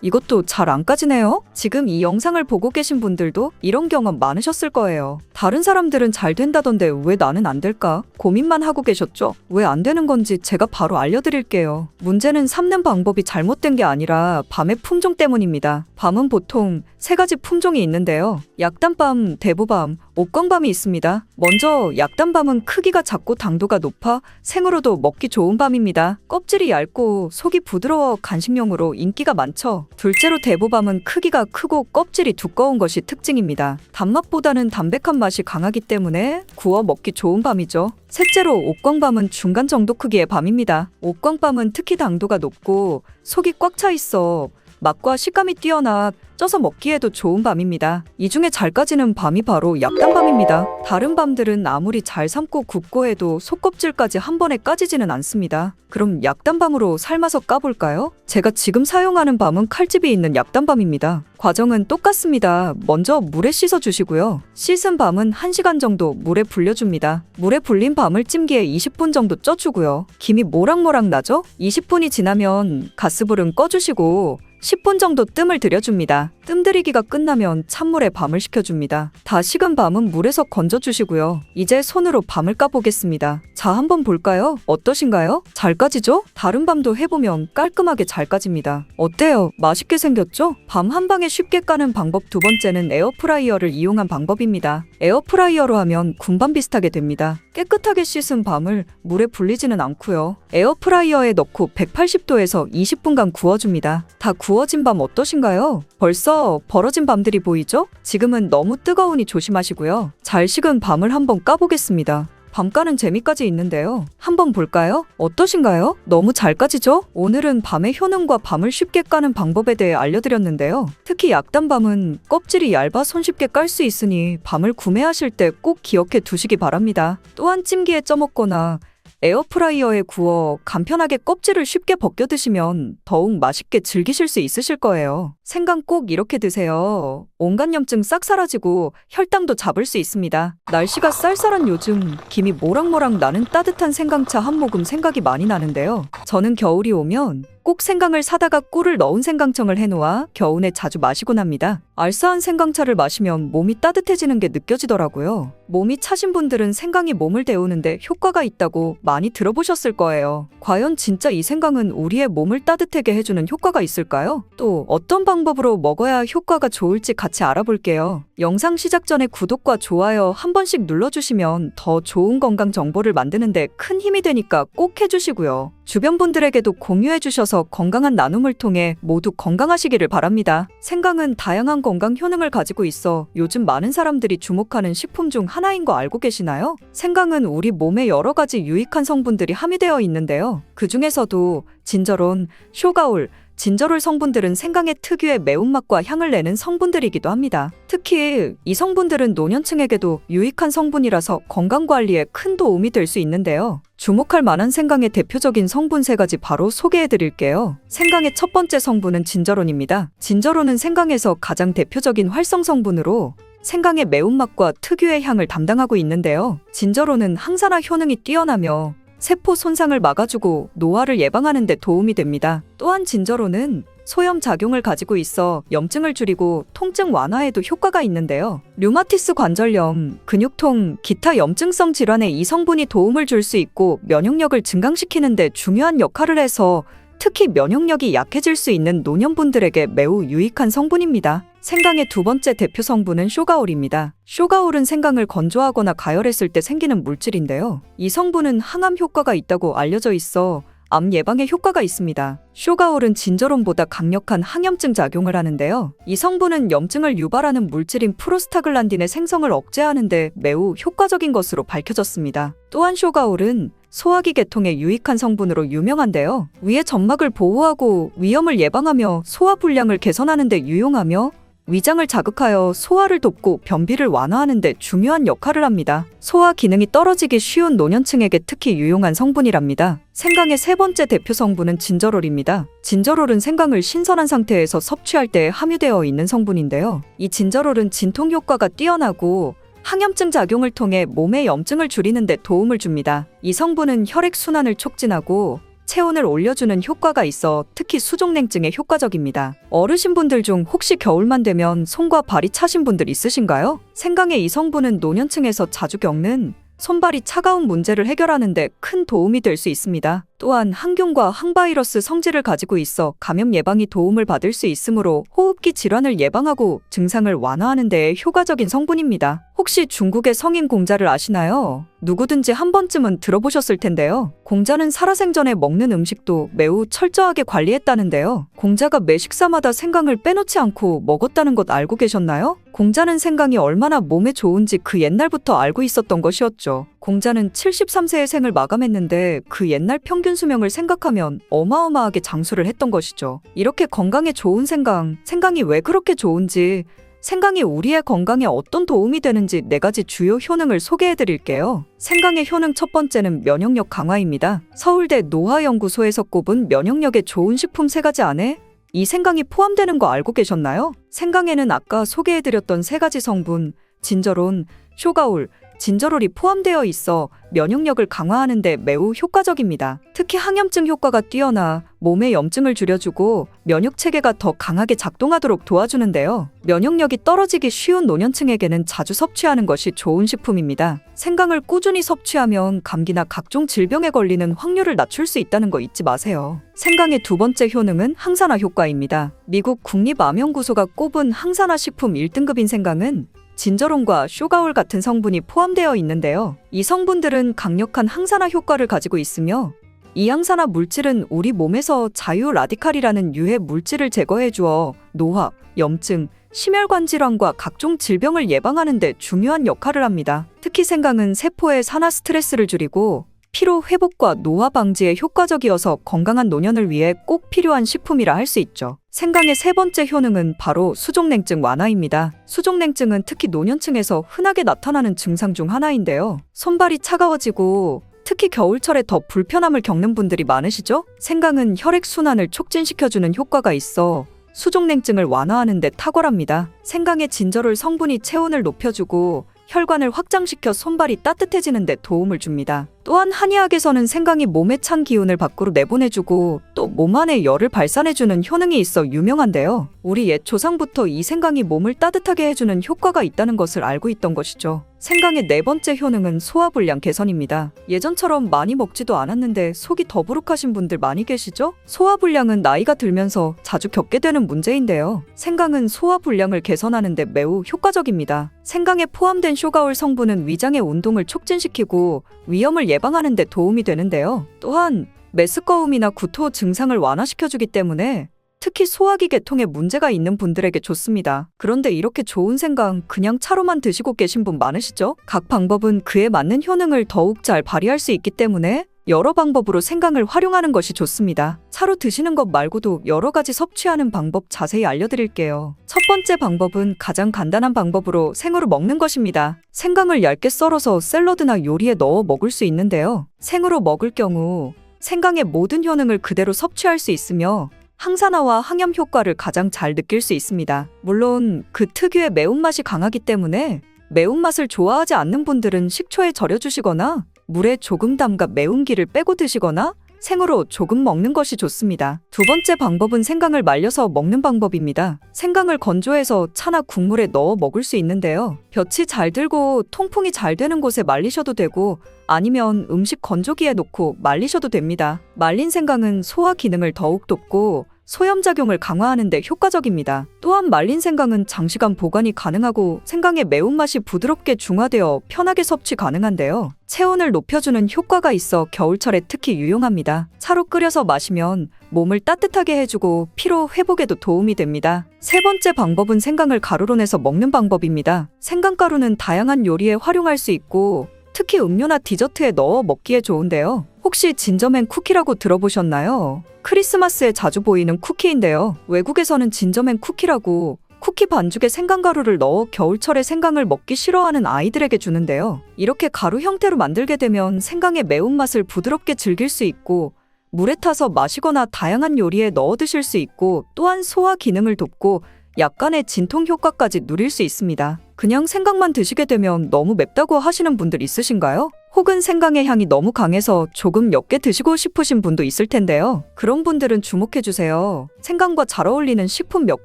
이것도 잘 안 까지네요. 지금 이 영상을 보고 계신 분들도 이런 경험 많으셨을 거예요. 다른 사람들은 잘 된다던데 왜 나는 안 될까? 고민만 하고 계셨죠? 왜 안 되는 건지 제가 바로 알려드릴게요. 문제는 삶는 방법이 잘못된 게 아니라 밤의 품종 때문입니다. 밤은 보통 3가지 품종이 있는데요. 약단밤, 대보밤, 옥광밤이 있습니다. 먼저 약단밤은 크기가 작고 당도가 높아 생으로도 먹기 좋은 밤입니다. 껍질이 얇고 속이 부드러워 간식용으로 인기가 많죠. 둘째로 대보밤은 크기가 크고 껍질이 두꺼운 것이 특징입니다. 단맛보다는 담백한 맛이 강하기 때문에 구워 먹기 좋은 밤이죠. 셋째로 옥광밤은 중간 정도 크기의 밤입니다. 옥광밤은 특히 당도가 높고 속이 꽉 차 있어 맛과 식감이 뛰어나 쪄서 먹기에도 좋은 밤입니다. 이 중에 잘 까지는 밤이 바로 약단밤입니다. 다른 밤들은 아무리 잘 삶고 굽고 해도 속껍질까지 한 번에 까지지는 않습니다. 그럼 약단밤으로 삶아서 까볼까요? 제가 지금 사용하는 밤은 칼집이 있는 약단밤입니다. 과정은 똑같습니다. 먼저 물에 씻어 주시고요. 씻은 밤은 1시간 정도 물에 불려줍니다. 물에 불린 밤을 찜기에 20분 정도 쪄주고요. 김이 모락모락 나죠? 20분이 지나면 가스불은 꺼주시고 10분 정도 뜸을 들여줍니다. 뜸 들이기가 끝나면 찬물에 밤을 식혀줍니다. 다 식은 밤은 물에서 건져주시고요. 이제 손으로 밤을 까보겠습니다. 자, 한번 볼까요? 어떠신가요? 잘 까지죠? 다른 밤도 해보면 깔끔하게 잘 까집니다. 어때요? 맛있게 생겼죠? 밤 한 방에 쉽게 까는 방법 두 번째는 에어프라이어를 이용한 방법입니다. 에어프라이어로 하면 군밤 비슷하게 됩니다. 깨끗하게 씻은 밤을 물에 불리지는 않고요. 에어프라이어에 넣고 180도에서 20분간 구워줍니다. 다 구워진 밤 어떠신가요? 벌써 벌어진 밤들이 보이죠? 지금은 너무 뜨거우니 조심하시고요. 잘 식은 밤을 한번 까보겠습니다. 밤 까는 재미까지 있는데요. 한번 볼까요? 어떠신가요? 너무 잘 까지죠? 오늘은 밤의 효능과 밤을 쉽게 까는 방법에 대해 알려드렸는데요. 특히 약단밤은 껍질이 얇아 손쉽게 깔 수 있으니 밤을 구매하실 때 꼭 기억해 두시기 바랍니다. 또한 찜기에 쪄먹거나 에어프라이어에 구워 간편하게 껍질을 쉽게 벗겨 드시면 더욱 맛있게 즐기실 수 있으실 거예요. 생강 꼭 이렇게 드세요. 온갖 염증 싹 사라지고 혈당도 잡을 수 있습니다. 날씨가 쌀쌀한 요즘 김이 모락모락 나는 따뜻한 생강차 한 모금 생각이 많이 나는데요. 저는 겨울이 오면 꼭 생강을 사다가 꿀을 넣은 생강청을 해놓아 겨우내 자주 마시곤 합니다. 알싸한 생강차를 마시면 몸이 따뜻해지는 게 느껴지더라고요. 몸이 차신 분들은 생강이 몸을 데우는데 효과가 있다고 많이 들어보셨을 거예요. 과연 진짜 이 생강은 우리의 몸을 따뜻하게 해주는 효과가 있을까요? 또 어떤 방법으로 먹어야 효과가 좋을지 같이 알아볼게요. 영상 시작 전에 구독과 좋아요 한 번씩 눌러주시면 더 좋은 건강 정보를 만드는데 큰 힘이 되니까 꼭 해주시고요. 주변 분들에게도 공유해 주셔서 건강한 나눔을 통해 모두 건강하시기를 바랍니다. 생강은 다양한 건강 효능을 가지고 있어 요즘 많은 사람들이 주목하는 식품 중 하나인 거 알고 계시나요? 생강은 우리 몸에 여러 가지 유익한 성분들이 함유되어 있는데요. 그 중에서도 진저론, 쇼가올, 진저롤 성분들은 생강의 특유의 매운맛과 향을 내는 성분들이기도 합니다. 특히 이 성분들은 노년층에게도 유익한 성분이라서 건강관리에 큰 도움이 될 수 있는데요. 주목할 만한 생강의 대표적인 성분 3가지 바로 소개해드릴게요. 생강의 첫 번째 성분은 진저론입니다. 진저론은 생강에서 가장 대표적인 활성 성분으로 생강의 매운맛과 특유의 향을 담당하고 있는데요. 진저론은 항산화 효능이 뛰어나며 세포 손상을 막아주고 노화를 예방하는 데 도움이 됩니다. 또한 진저론은 소염 작용을 가지고 있어 염증을 줄이고 통증 완화에도 효과가 있는데요. 류마티스 관절염, 근육통, 기타 염증성 질환에 이 성분이 도움을 줄 수 있고 면역력을 증강시키는 데 중요한 역할을 해서 특히 면역력이 약해질 수 있는 노년분들에게 매우 유익한 성분입니다. 생강의 두 번째 대표 성분은 쇼가올입니다. 쇼가올은 생강을 건조하거나 가열했을 때 생기는 물질인데요. 이 성분은 항암 효과가 있다고 알려져 있어 암 예방에 효과가 있습니다. 쇼가올은 진저론보다 강력한 항염증 작용을 하는데요. 이 성분은 염증을 유발하는 물질인 프로스타글란딘의 생성을 억제하는 데 매우 효과적인 것으로 밝혀졌습니다. 또한 쇼가올은 소화기 계통에 유익한 성분으로 유명한데요. 위의 점막을 보호하고 위염을 예방하며 소화 불량을 개선하는 데 유용하며 위장을 자극하여 소화를 돕고 변비를 완화하는 데 중요한 역할을 합니다. 소화 기능이 떨어지기 쉬운 노년층에게 특히 유용한 성분이랍니다. 생강의 세 번째 대표 성분은 진저롤입니다. 진저롤은 생강을 신선한 상태에서 섭취할 때 함유되어 있는 성분인데요. 이 진저롤은 진통 효과가 뛰어나고 항염증 작용을 통해 몸의 염증을 줄이는 데 도움을 줍니다. 이 성분은 혈액순환을 촉진하고 체온을 올려주는 효과가 있어 특히 수족냉증에 효과적입니다. 어르신분들 중 혹시 겨울만 되면 손과 발이 차신 분들 있으신가요? 생강의 이 성분은 노년층에서 자주 겪는 손발이 차가운 문제를 해결하는 데 큰 도움이 될 수 있습니다. 또한 항균과 항바이러스 성질을 가지고 있어 감염 예방이 도움을 받을 수 있으므로 호흡기 질환을 예방하고 증상을 완화하는 데에 효과적인 성분입니다. 혹시 중국의 성인 공자를 아시나요? 누구든지 한 번쯤은 들어보셨을 텐데요. 공자는 살아생전에 먹는 음식도 매우 철저하게 관리했다는데요. 공자가 매 식사마다 생강을 빼놓지 않고 먹었다는 것 알고 계셨나요? 공자는 생강이 얼마나 몸에 좋은지 그 옛날부터 알고 있었던 것이었죠. 공자는 73세의 생을 마감했는데 그 옛날 평균 수명을 생각하면 어마어마하게 장수를 했던 것이죠. 이렇게 건강에 좋은 생강이 왜 그렇게 좋은지, 생강이 우리의 건강에 어떤 도움이 되는지 4가지 주요 효능을 소개해 드릴게요. 생강의 효능 첫 번째는 면역력 강화입니다. 서울대 노화연구소에서 꼽은 면역력에 좋은 식품 3가지 안에 이 생강이 포함되는 거 알고 계셨나요? 생강에는 아까 소개해드렸던 3가지 성분, 진저론, 쇼가올, 진저롤이 포함되어 있어 면역력을 강화하는 데 매우 효과적입니다. 특히 항염증 효과가 뛰어나 몸의 염증을 줄여주고 면역체계가 더 강하게 작동하도록 도와주는데요. 면역력이 떨어지기 쉬운 노년층에게는 자주 섭취하는 것이 좋은 식품입니다. 생강을 꾸준히 섭취하면 감기나 각종 질병에 걸리는 확률을 낮출 수 있다는 거 잊지 마세요. 생강의 두 번째 효능은 항산화 효과입니다. 미국 국립암연구소가 꼽은 항산화 식품 1등급인 생강은 진저론과 쇼가올 같은 성분이 포함되어 있는데요. 이 성분들은 강력한 항산화 효과를 가지고 있으며 이 항산화 물질은 우리 몸에서 자유 라디칼이라는 유해 물질을 제거해 주어 노화, 염증, 심혈관 질환과 각종 질병을 예방하는 데 중요한 역할을 합니다. 특히 생강은 세포의 산화 스트레스를 줄이고 피로 회복과 노화 방지에 효과적이어서 건강한 노년을 위해 꼭 필요한 식품이라 할 수 있죠. 생강의 3번째 효능은 바로 수족냉증 완화입니다. 수족냉증은 특히 노년층에서 흔하게 나타나는 증상 중 하나인데요. 손발이 차가워지고 특히 겨울철에 더 불편함을 겪는 분들이 많으시죠? 생강은 혈액순환을 촉진시켜주는 효과가 있어 수족냉증을 완화하는 데 탁월합니다. 생강의 진저롤 성분이 체온을 높여주고 혈관을 확장시켜 손발이 따뜻해지는 데 도움을 줍니다. 또한 한의학에서는 생강이 몸에 찬 기운을 밖으로 내보내주고 또 몸 안에 열을 발산해주는 효능이 있어 유명한데요. 우리 옛 조상부터 이 생강이 몸을 따뜻하게 해주는 효과가 있다는 것을 알고 있던 것이죠. 생강의 4번째 효능은 소화불량 개선입니다. 예전처럼 많이 먹지도 않았는데 속이 더부룩하신 분들 많이 계시죠? 소화불량은 나이가 들면서 자주 겪게 되는 문제인데요. 생강은 소화불량을 개선하는 데 매우 효과적입니다. 생강에 포함된 쇼가올 성분은 위장의 운동을 촉진시키고 위염을 예방하는 데 도움이 되는데요. 또한 메스꺼움이나 구토 증상을 완화시켜주기 때문에 특히 소화기 계통에 문제가 있는 분들에게 좋습니다. 그런데 이렇게 좋은 생강 그냥 차로만 드시고 계신 분 많으시죠? 각 방법은 그에 맞는 효능을 더욱 잘 발휘할 수 있기 때문에 여러 방법으로 생강을 활용하는 것이 좋습니다. 차로 드시는 것 말고도 여러 가지 섭취하는 방법 자세히 알려드릴게요. 첫 번째 방법은 가장 간단한 방법으로 생으로 먹는 것입니다. 생강을 얇게 썰어서 샐러드나 요리에 넣어 먹을 수 있는데요. 생으로 먹을 경우 생강의 모든 효능을 그대로 섭취할 수 있으며 항산화와 항염 효과를 가장 잘 느낄 수 있습니다. 물론 그 특유의 매운맛이 강하기 때문에 매운맛을 좋아하지 않는 분들은 식초에 절여주시거나 물에 조금 담가 매운기를 빼고 드시거나 생으로 조금 먹는 것이 좋습니다. 두 번째 방법은 생강을 말려서 먹는 방법입니다. 생강을 건조해서 차나 국물에 넣어 먹을 수 있는데요. 볕이 잘 들고 통풍이 잘 되는 곳에 말리셔도 되고 아니면 음식 건조기에 놓고 말리셔도 됩니다. 말린 생강은 소화 기능을 더욱 돕고 소염작용을 강화하는 데 효과적입니다. 또한 말린 생강은 장시간 보관이 가능하고 생강의 매운맛이 부드럽게 중화되어 편하게 섭취 가능한데요. 체온을 높여주는 효과가 있어 겨울철에 특히 유용합니다. 차로 끓여서 마시면 몸을 따뜻하게 해주고 피로 회복에도 도움이 됩니다. 세 번째 방법은 생강을 가루로 내서 먹는 방법입니다. 생강가루는 다양한 요리에 활용할 수 있고 특히 음료나 디저트에 넣어 먹기에 좋은데요. 혹시 진저맨 쿠키라고 들어보셨나요? 크리스마스에 자주 보이는 쿠키인데요. 외국에서는 진저맨 쿠키라고 쿠키 반죽에 생강가루를 넣어 겨울철에 생강을 먹기 싫어하는 아이들에게 주는데요. 이렇게 가루 형태로 만들게 되면 생강의 매운맛을 부드럽게 즐길 수 있고 물에 타서 마시거나 다양한 요리에 넣어 드실 수 있고 또한 소화 기능을 돕고 약간의 진통 효과까지 누릴 수 있습니다. 그냥 생강만 드시게 되면 너무 맵다고 하시는 분들 있으신가요? 혹은 생강의 향이 너무 강해서 조금 옅게 드시고 싶으신 분도 있을 텐데요. 그런 분들은 주목해주세요. 생강과 잘 어울리는 식품 몇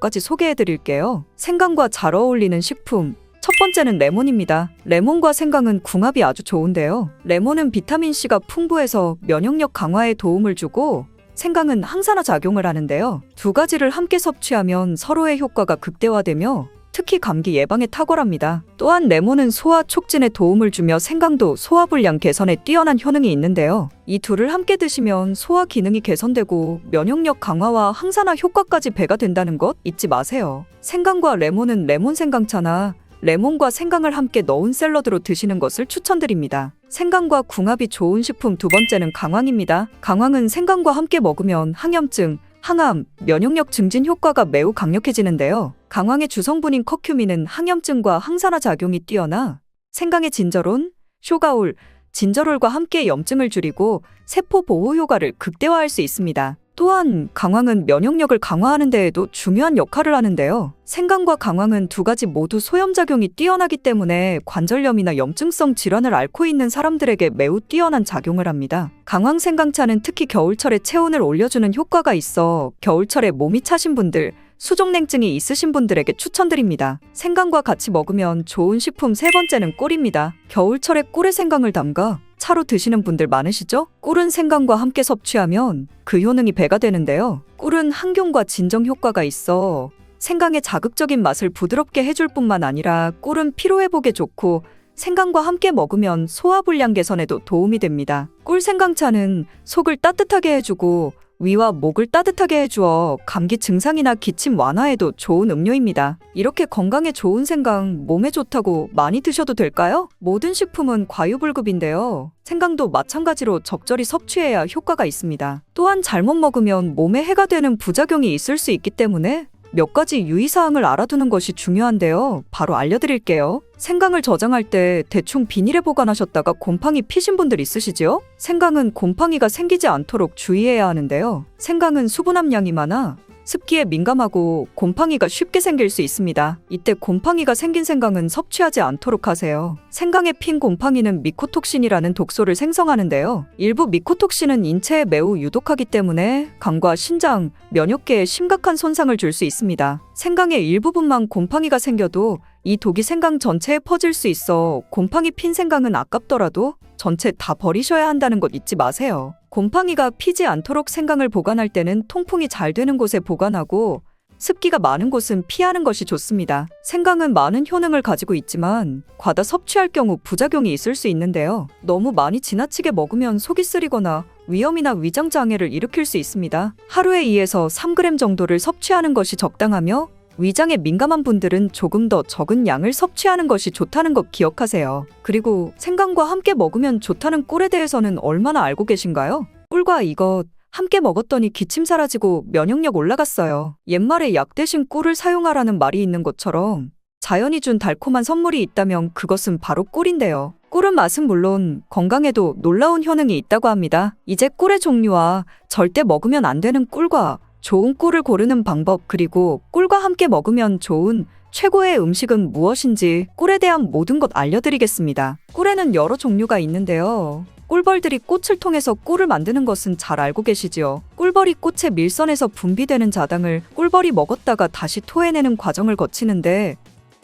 가지 소개해드릴게요. 생강과 잘 어울리는 식품. 첫 번째는 레몬입니다. 레몬과 생강은 궁합이 아주 좋은데요. 레몬은 비타민C가 풍부해서 면역력 강화에 도움을 주고 생강은 항산화 작용을 하는데요. 두 가지를 함께 섭취하면 서로의 효과가 극대화되며 특히 감기 예방에 탁월합니다. 또한 레몬은 소화 촉진에 도움을 주며 생강도 소화불량 개선에 뛰어난 효능이 있는데요. 이 둘을 함께 드시면 소화 기능이 개선되고 면역력 강화와 항산화 효과까지 배가 된다는 것 잊지 마세요. 생강과 레몬은 레몬 생강차나 레몬과 생강을 함께 넣은 샐러드로 드시는 것을 추천드립니다. 생강과 궁합이 좋은 식품 두 번째는 강황입니다. 강황은 생강과 함께 먹으면 항염증, 항암, 면역력 증진 효과가 매우 강력해지는데요. 강황의 주성분인 커큐민은 항염증과 항산화 작용이 뛰어나 생강의 진저론, 쇼가올, 진저롤과 함께 염증을 줄이고 세포 보호 효과를 극대화할 수 있습니다. 또한 강황은 면역력을 강화하는 데에도 중요한 역할을 하는데요. 생강과 강황은 두 가지 모두 소염작용이 뛰어나기 때문에 관절염이나 염증성 질환을 앓고 있는 사람들에게 매우 뛰어난 작용을 합니다. 강황 생강차는 특히 겨울철에 체온을 올려주는 효과가 있어 겨울철에 몸이 차신 분들, 수족냉증이 있으신 분들에게 추천드립니다. 생강과 같이 먹으면 좋은 식품 세 번째는 꿀입니다. 겨울철에 꿀에 생강을 담가 차로 드시는 분들 많으시죠? 꿀은 생강과 함께 섭취하면 그 효능이 배가 되는데요. 꿀은 항균과 진정 효과가 있어 생강의 자극적인 맛을 부드럽게 해줄 뿐만 아니라 꿀은 피로회복에 좋고 생강과 함께 먹으면 소화불량 개선에도 도움이 됩니다. 꿀 생강차는 속을 따뜻하게 해주고 위와 목을 따뜻하게 해주어 감기 증상이나 기침 완화에도 좋은 음료입니다. 이렇게 건강에 좋은 생강, 몸에 좋다고 많이 드셔도 될까요? 모든 식품은 과유불급인데요. 생강도 마찬가지로 적절히 섭취해야 효과가 있습니다. 또한 잘못 먹으면 몸에 해가 되는 부작용이 있을 수 있기 때문에 몇 가지 유의사항을 알아두는 것이 중요한데요. 바로 알려드릴게요. 생강을 저장할 때 대충 비닐에 보관하셨다가 곰팡이 피신 분들 있으시지요? 생강은 곰팡이가 생기지 않도록 주의해야 하는데요. 생강은 수분 함량이 많아 습기에 민감하고 곰팡이가 쉽게 생길 수 있습니다. 이때 곰팡이가 생긴 생강은 섭취하지 않도록 하세요. 생강에 핀 곰팡이는 미코톡신이라는 독소를 생성하는데요. 일부 미코톡신은 인체에 매우 유독하기 때문에 간과 신장, 면역계에 심각한 손상을 줄 수 있습니다. 생강의 일부분만 곰팡이가 생겨도 이 독이 생강 전체에 퍼질 수 있어 곰팡이 핀 생강은 아깝더라도 전체 다 버리셔야 한다는 것 잊지 마세요. 곰팡이가 피지 않도록 생강을 보관할 때는 통풍이 잘 되는 곳에 보관하고 습기가 많은 곳은 피하는 것이 좋습니다. 생강은 많은 효능을 가지고 있지만 과다 섭취할 경우 부작용이 있을 수 있는데요. 너무 많이 지나치게 먹으면 속이 쓰리거나 위염이나 위장 장애를 일으킬 수 있습니다. 하루에 2에서 3g 정도를 섭취하는 것이 적당하며 위장에 민감한 분들은 조금 더 적은 양을 섭취하는 것이 좋다는 것 기억하세요. 그리고 생강과 함께 먹으면 좋다는 꿀에 대해서는 얼마나 알고 계신가요? 꿀과 이것 함께 먹었더니 기침 사라지고 면역력 올라갔어요. 옛말에 약 대신 꿀을 사용하라는 말이 있는 것처럼 자연이 준 달콤한 선물이 있다면 그것은 바로 꿀인데요. 꿀은 맛은 물론 건강에도 놀라운 효능이 있다고 합니다. 이제 꿀의 종류와 절대 먹으면 안 되는 꿀과 좋은 꿀을 고르는 방법, 그리고 꿀과 함께 먹으면 좋은 최고의 음식은 무엇인지 꿀에 대한 모든 것 알려드리겠습니다. 꿀에는 여러 종류가 있는데요. 꿀벌들이 꽃을 통해서 꿀을 만드는 것은 잘 알고 계시지요. 꿀벌이 꽃의 밀선에서 분비되는 자당을 꿀벌이 먹었다가 다시 토해내는 과정을 거치는데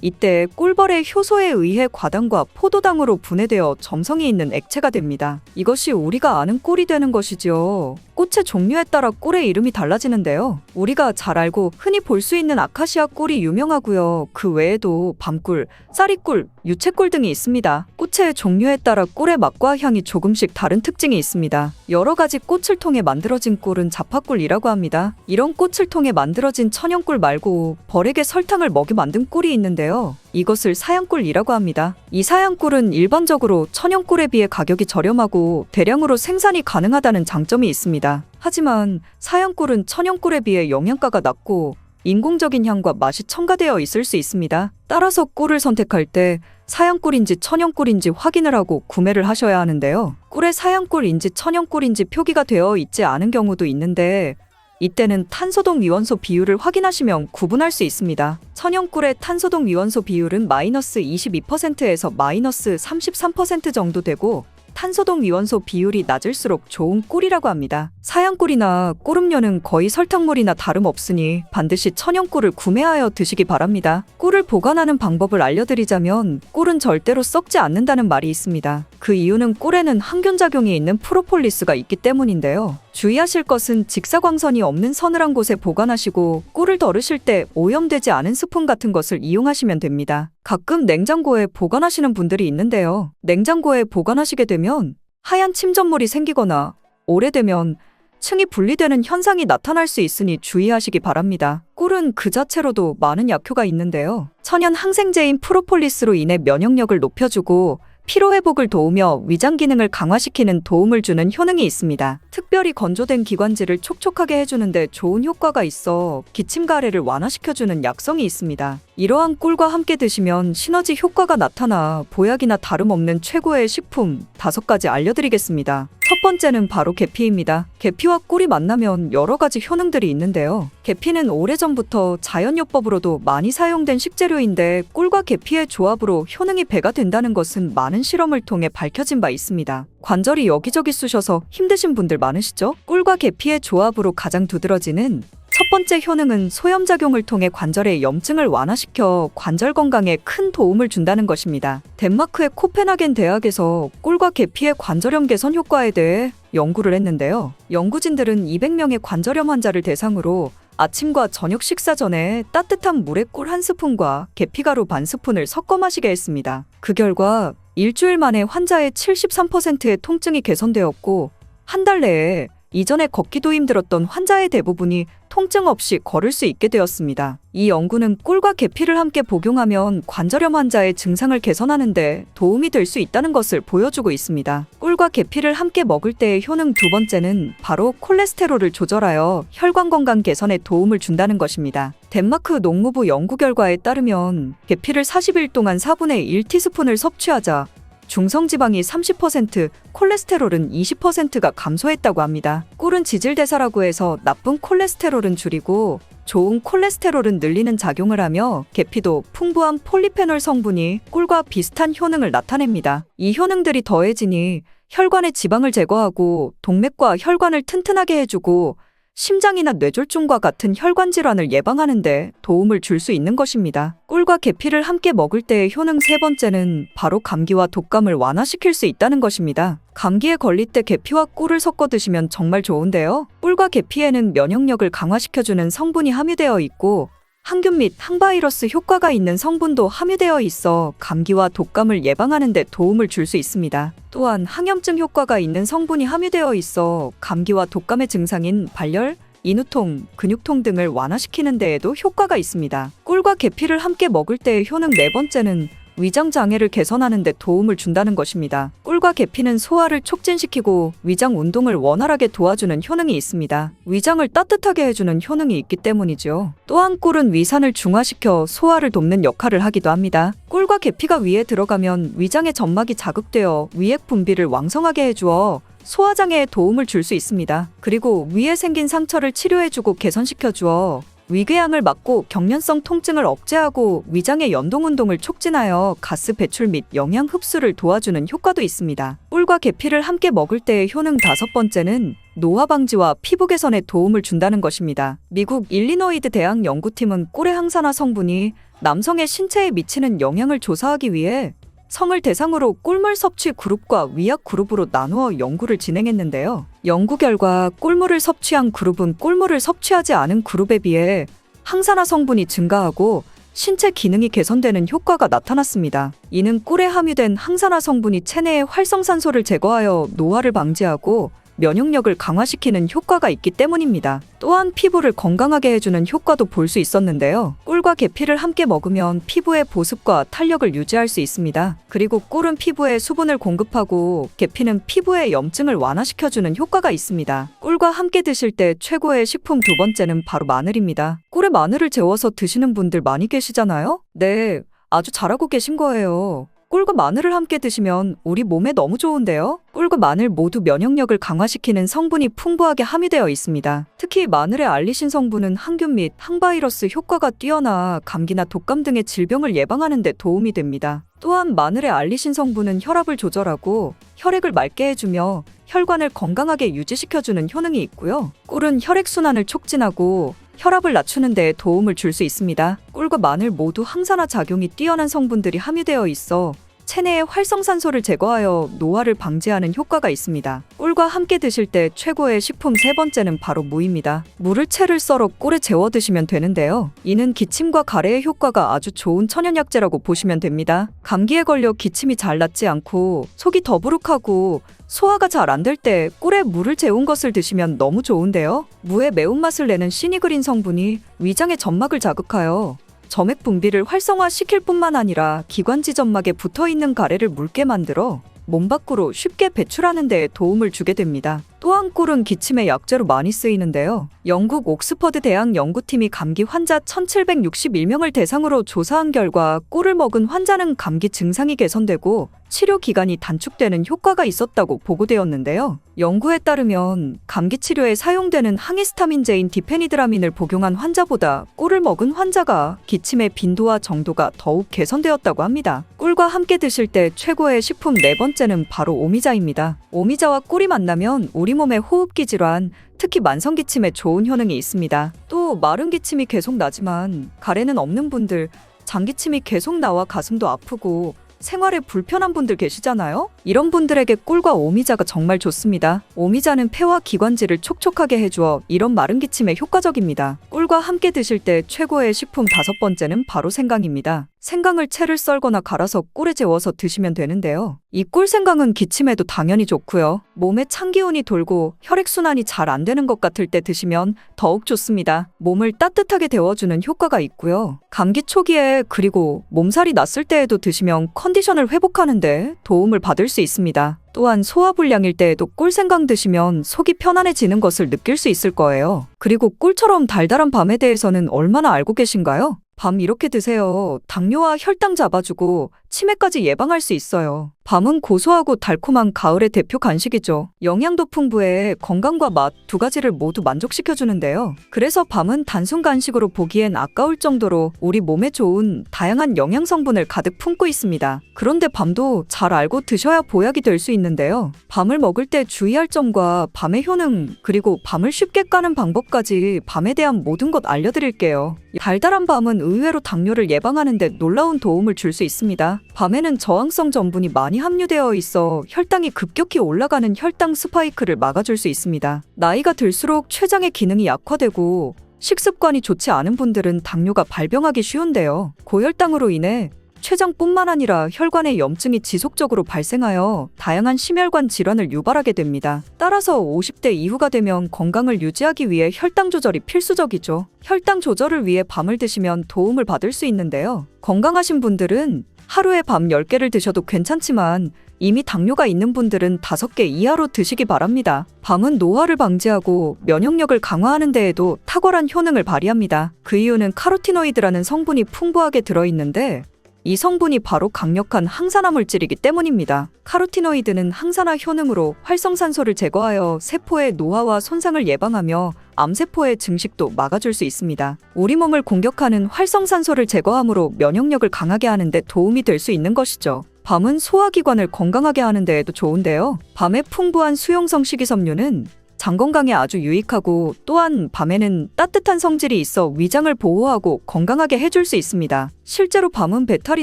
이때 꿀벌의 효소에 의해 과당과 포도당으로 분해되어 점성이 있는 액체가 됩니다. 이것이 우리가 아는 꿀이 되는 것이지요. 꽃의 종류에 따라 꿀의 이름이 달라지는데요. 우리가 잘 알고 흔히 볼 수 있는 아카시아 꿀이 유명하고요. 그 외에도 밤꿀, 쌀이꿀, 유채꿀 등이 있습니다. 꽃의 종류에 따라 꿀의 맛과 향이 조금씩 다른 특징이 있습니다. 여러 가지 꽃을 통해 만들어진 꿀은 자파꿀이라고 합니다. 이런 꽃을 통해 만들어진 천연꿀 말고 벌에게 설탕을 먹여 만든 꿀이 있는데요. 이것을 사양꿀이라고 합니다. 이 사양꿀은 일반적으로 천연꿀에 비해 가격이 저렴하고 대량으로 생산이 가능하다는 장점이 있습니다. 하지만 사양꿀은 천연꿀에 비해 영양가가 낮고 인공적인 향과 맛이 첨가되어 있을 수 있습니다. 따라서 꿀을 선택할 때 사양꿀인지 천연꿀인지 확인을 하고 구매를 하셔야 하는데요. 꿀에 사양꿀인지 천연꿀인지 표기가 되어 있지 않은 경우도 있는데 이때는 탄소동 위원소 비율을 확인하시면 구분할 수 있습니다. 천연 꿀의 탄소동 위원소 비율은 마이너스 22%에서 마이너스 33% 정도 되고 탄소동 위원소 비율이 낮을수록 좋은 꿀이라고 합니다. 사양 꿀이나 꿀음료는 거의 설탕물이나 다름없으니 반드시 천연 꿀을 구매하여 드시기 바랍니다. 꿀을 보관하는 방법을 알려드리자면 꿀은 절대로 썩지 않는다는 말이 있습니다. 그 이유는 꿀에는 항균작용이 있는 프로폴리스가 있기 때문인데요. 주의하실 것은 직사광선이 없는 서늘한 곳에 보관하시고 꿀을 덜으실 때 오염되지 않은 스푼 같은 것을 이용하시면 됩니다. 가끔 냉장고에 보관하시는 분들이 있는데요. 냉장고에 보관하시게 되면 하얀 침전물이 생기거나 오래되면 층이 분리되는 현상이 나타날 수 있으니 주의하시기 바랍니다. 꿀은 그 자체로도 많은 약효가 있는데요. 천연 항생제인 프로폴리스로 인해 면역력을 높여주고 피로회복을 도우며 위장 기능을 강화시키는 도움을 주는 효능이 있습니다. 특별히 건조된 기관지를 촉촉하게 해주는데 좋은 효과가 있어 기침 가래를 완화시켜주는 약성이 있습니다. 이러한 꿀과 함께 드시면 시너지 효과가 나타나 보약이나 다름없는 최고의 식품 5가지 알려드리겠습니다. 첫 번째는 바로 계피입니다. 계피와 꿀이 만나면 여러 가지 효능들이 있는데요. 계피는 오래전부터 자연요법으로도 많이 사용된 식재료인데 꿀과 계피의 조합으로 효능이 배가 된다는 것은 많은 실험을 통해 밝혀진 바 있습니다. 관절이 여기저기 쑤셔서 힘드신 분들 많으시죠? 꿀과 계피의 조합으로 가장 두드러지는 첫 번째 효능은 소염작용을 통해 관절의 염증을 완화시켜 관절 건강에 큰 도움을 준다는 것입니다. 덴마크의 코펜하겐 대학에서 꿀과 계피의 관절염 개선 효과에 대해 연구를 했는데요. 연구진들은 200명의 관절염 환자를 대상으로 아침과 저녁 식사 전에 따뜻한 물에 꿀 1스푼과 계피가루 반 스푼을 섞어 마시게 했습니다. 그 결과 일주일 만에 환자의 73%의 통증이 개선되었고 한 달 내에 이전에 걷기도 힘들었던 환자의 대부분이 통증 없이 걸을 수 있게 되었습니다. 이 연구는 꿀과 계피를 함께 복용하면 관절염 환자의 증상을 개선하는 데 도움이 될 수 있다는 것을 보여주고 있습니다. 꿀과 계피를 함께 먹을 때의 효능 두 번째는 바로 콜레스테롤을 조절하여 혈관 건강 개선에 도움을 준다는 것입니다. 덴마크 농무부 연구 결과에 따르면 계피를 40일 동안 4분의 1티스푼을 섭취하자 중성지방이 30%, 콜레스테롤은 20%가 감소했다고 합니다. 꿀은 지질대사라고 해서 나쁜 콜레스테롤은 줄이고 좋은 콜레스테롤은 늘리는 작용을 하며 계피도 풍부한 폴리페놀 성분이 꿀과 비슷한 효능을 나타냅니다. 이 효능들이 더해지니 혈관의 지방을 제거하고 동맥과 혈관을 튼튼하게 해주고 심장이나 뇌졸중과 같은 혈관 질환을 예방하는 데 도움을 줄 수 있는 것입니다. 꿀과 계피를 함께 먹을 때의 효능 세 번째는 바로 감기와 독감을 완화시킬 수 있다는 것입니다. 감기에 걸릴 때 계피와 꿀을 섞어 드시면 정말 좋은데요. 꿀과 계피에는 면역력을 강화시켜주는 성분이 함유되어 있고 항균 및 항바이러스 효과가 있는 성분도 함유되어 있어 감기와 독감을 예방하는 데 도움을 줄 수 있습니다. 또한 항염증 효과가 있는 성분이 함유되어 있어 감기와 독감의 증상인 발열, 인후통, 근육통 등을 완화시키는 데에도 효과가 있습니다. 꿀과 계피를 함께 먹을 때의 효능 네 번째는 위장 장애를 개선하는 데 도움을 준다는 것입니다. 꿀과 계피는 소화를 촉진시키고 위장 운동을 원활하게 도와주는 효능이 있습니다. 위장을 따뜻하게 해주는 효능이 있기 때문이죠. 또한 꿀은 위산을 중화시켜 소화를 돕는 역할을 하기도 합니다. 꿀과 계피가 위에 들어가면 위장의 점막이 자극되어 위액 분비를 왕성하게 해주어 소화장애에 도움을 줄 수 있습니다. 그리고 위에 생긴 상처를 치료해주고 개선시켜주어 위궤양을 막고 경련성 통증을 억제하고 위장의 연동운동을 촉진하여 가스 배출 및 영양 흡수를 도와주는 효과도 있습니다. 꿀과 계피를 함께 먹을 때의 효능 다섯 번째는 노화 방지와 피부 개선에 도움을 준다는 것입니다. 미국 일리노이드 대학 연구팀은 꿀의 항산화 성분이 남성의 신체에 미치는 영향을 조사하기 위해 성을 대상으로 꿀물 섭취 그룹과 위약 그룹으로 나누어 연구를 진행했는데요. 연구 결과 꿀물을 섭취한 그룹은 꿀물을 섭취하지 않은 그룹에 비해 항산화 성분이 증가하고 신체 기능이 개선되는 효과가 나타났습니다. 이는 꿀에 함유된 항산화 성분이 체내의 활성산소를 제거하여 노화를 방지하고 면역력을 강화시키는 효과가 있기 때문입니다. 또한 피부를 건강하게 해주는 효과도 볼 수 있었는데요. 꿀과 계피를 함께 먹으면 피부의 보습과 탄력을 유지할 수 있습니다. 그리고 꿀은 피부에 수분을 공급하고 계피는 피부의 염증을 완화시켜주는 효과가 있습니다. 꿀과 함께 드실 때 최고의 식품 두 번째는 바로 마늘입니다. 꿀에 마늘을 재워서 드시는 분들 많이 계시잖아요? 네, 아주 잘하고 계신 거예요. 꿀과 마늘을 함께 드시면 우리 몸에 너무 좋은데요. 꿀과 마늘 모두 면역력을 강화시키는 성분이 풍부하게 함유되어 있습니다. 특히 마늘의 알리신 성분은 항균 및 항바이러스 효과가 뛰어나 감기나 독감 등의 질병을 예방하는 데 도움이 됩니다. 또한 마늘의 알리신 성분은 혈압을 조절하고 혈액을 맑게 해주며 혈관을 건강하게 유지시켜주는 효능이 있고요. 꿀은 혈액순환을 촉진하고 혈압을 낮추는 데 도움을 줄 수 있습니다. 꿀과 마늘 모두 항산화 작용이 뛰어난 성분들이 함유되어 있어 체내의 활성산소를 제거하여 노화를 방지하는 효과가 있습니다. 꿀과 함께 드실 때 최고의 식품 세 번째는 바로 무입니다. 무를 채를 썰어 꿀에 재워 드시면 되는데요. 이는 기침과 가래의 효과가 아주 좋은 천연약재라고 보시면 됩니다. 감기에 걸려 기침이 잘 낫지 않고 속이 더부룩하고 소화가 잘 안 될 때 꿀에 무를 재운 것을 드시면 너무 좋은데요. 무의 매운맛을 내는 시니그린 성분이 위장의 점막을 자극하여 점액 분비를 활성화시킬 뿐만 아니라 기관지 점막에 붙어있는 가래를 묽게 만들어 몸 밖으로 쉽게 배출하는 데 도움을 주게 됩니다. 또한 꿀은 기침의 약재로 많이 쓰이는데요. 영국 옥스퍼드 대학 연구팀이 감기 환자 1761명을 대상으로 조사한 결과 꿀을 먹은 환자는 감기 증상이 개선되고 치료 기간이 단축되는 효과가 있었다고 보고되었는데요. 연구에 따르면 감기 치료에 사용되는 항히스타민제인 디페니드라민을 복용한 환자보다 꿀을 먹은 환자가 기침의 빈도와 정도가 더욱 개선되었다고 합니다. 꿀과 함께 드실 때 최고의 식품 네 번째는 바로 오미자입니다. 오미자와 꿀이 만나면 우리 몸의 호흡기 질환, 특히 만성기침에 좋은 효능이 있습니다. 또 마른 기침이 계속 나지만 가래는 없는 분들, 장기침이 계속 나와 가슴도 아프고 생활에 불편한 분들 계시잖아요? 이런 분들에게 꿀과 오미자가 정말 좋습니다. 오미자는 폐와 기관지를 촉촉하게 해주어 이런 마른 기침에 효과적입니다. 꿀과 함께 드실 때 최고의 식품 다섯 번째는 바로 생강입니다. 생강을 채를 썰거나 갈아서 꿀에 재워서 드시면 되는데요. 이 꿀생강은 기침에도 당연히 좋고요. 몸에 찬 기운이 돌고 혈액순환이 잘 안 되는 것 같을 때 드시면 더욱 좋습니다. 몸을 따뜻하게 데워주는 효과가 있고요. 감기 초기에 그리고 몸살이 났을 때에도 드시면 컨디션을 회복하는데 도움을 받을 수 있습니다. 또한 소화불량일 때에도 꿀생강 드시면 속이 편안해지는 것을 느낄 수 있을 거예요. 그리고 꿀처럼 달달한 밤에 대해서는 얼마나 알고 계신가요? 밤 이렇게 드세요. 당뇨와 혈당 잡아주고 치매까지 예방할 수 있어요. 밤은 고소하고 달콤한 가을의 대표 간식이죠. 영양도 풍부해 건강과 맛 두 가지를 모두 만족시켜주는데요. 그래서 밤은 단순 간식으로 보기엔 아까울 정도로 우리 몸에 좋은 다양한 영양 성분을 가득 품고 있습니다. 그런데 밤도 잘 알고 드셔야 보약이 될 수 있는데요. 밤을 먹을 때 주의할 점과 밤의 효능, 그리고 밤을 쉽게 까는 방법까지 밤에 대한 모든 것 알려드릴게요. 달달한 밤은 의외로 당뇨를 예방하는 데 놀라운 도움을 줄 수 있습니다. 밤에는 저항성 전분이 많이 함유되어 있어 혈당이 급격히 올라가는 혈당 스파이크를 막아줄 수 있습니다. 나이가 들수록 췌장의 기능이 약화되고 식습관이 좋지 않은 분들은 당뇨가 발병하기 쉬운데요. 고혈당으로 인해 췌장뿐만 아니라 혈관의 염증이 지속적으로 발생하여 다양한 심혈관 질환을 유발하게 됩니다. 따라서 50대 이후가 되면 건강을 유지하기 위해 혈당 조절이 필수적이죠. 혈당 조절을 위해 밤을 드시면 도움을 받을 수 있는데요. 건강하신 분들은 하루에 밤 10개를 드셔도 괜찮지만 이미 당뇨가 있는 분들은 5개 이하로 드시기 바랍니다. 밤은 노화를 방지하고 면역력을 강화하는 데에도 탁월한 효능을 발휘합니다. 그 이유는 카로티노이드라는 성분이 풍부하게 들어있는데 이 성분이 바로 강력한 항산화 물질이기 때문입니다. 카로티노이드는 항산화 효능으로 활성산소를 제거하여 세포의 노화와 손상을 예방하며 암세포의 증식도 막아줄 수 있습니다. 우리 몸을 공격하는 활성산소를 제거함으로 면역력을 강하게 하는 데 도움이 될 수 있는 것이죠. 밤은 소화기관을 건강하게 하는 데에도 좋은데요. 밤에 풍부한 수용성 식이섬유는 장 건강에 아주 유익하고 또한 밤에는 따뜻한 성질이 있어 위장을 보호하고 건강하게 해줄 수 있습니다. 실제로 밤은 배탈이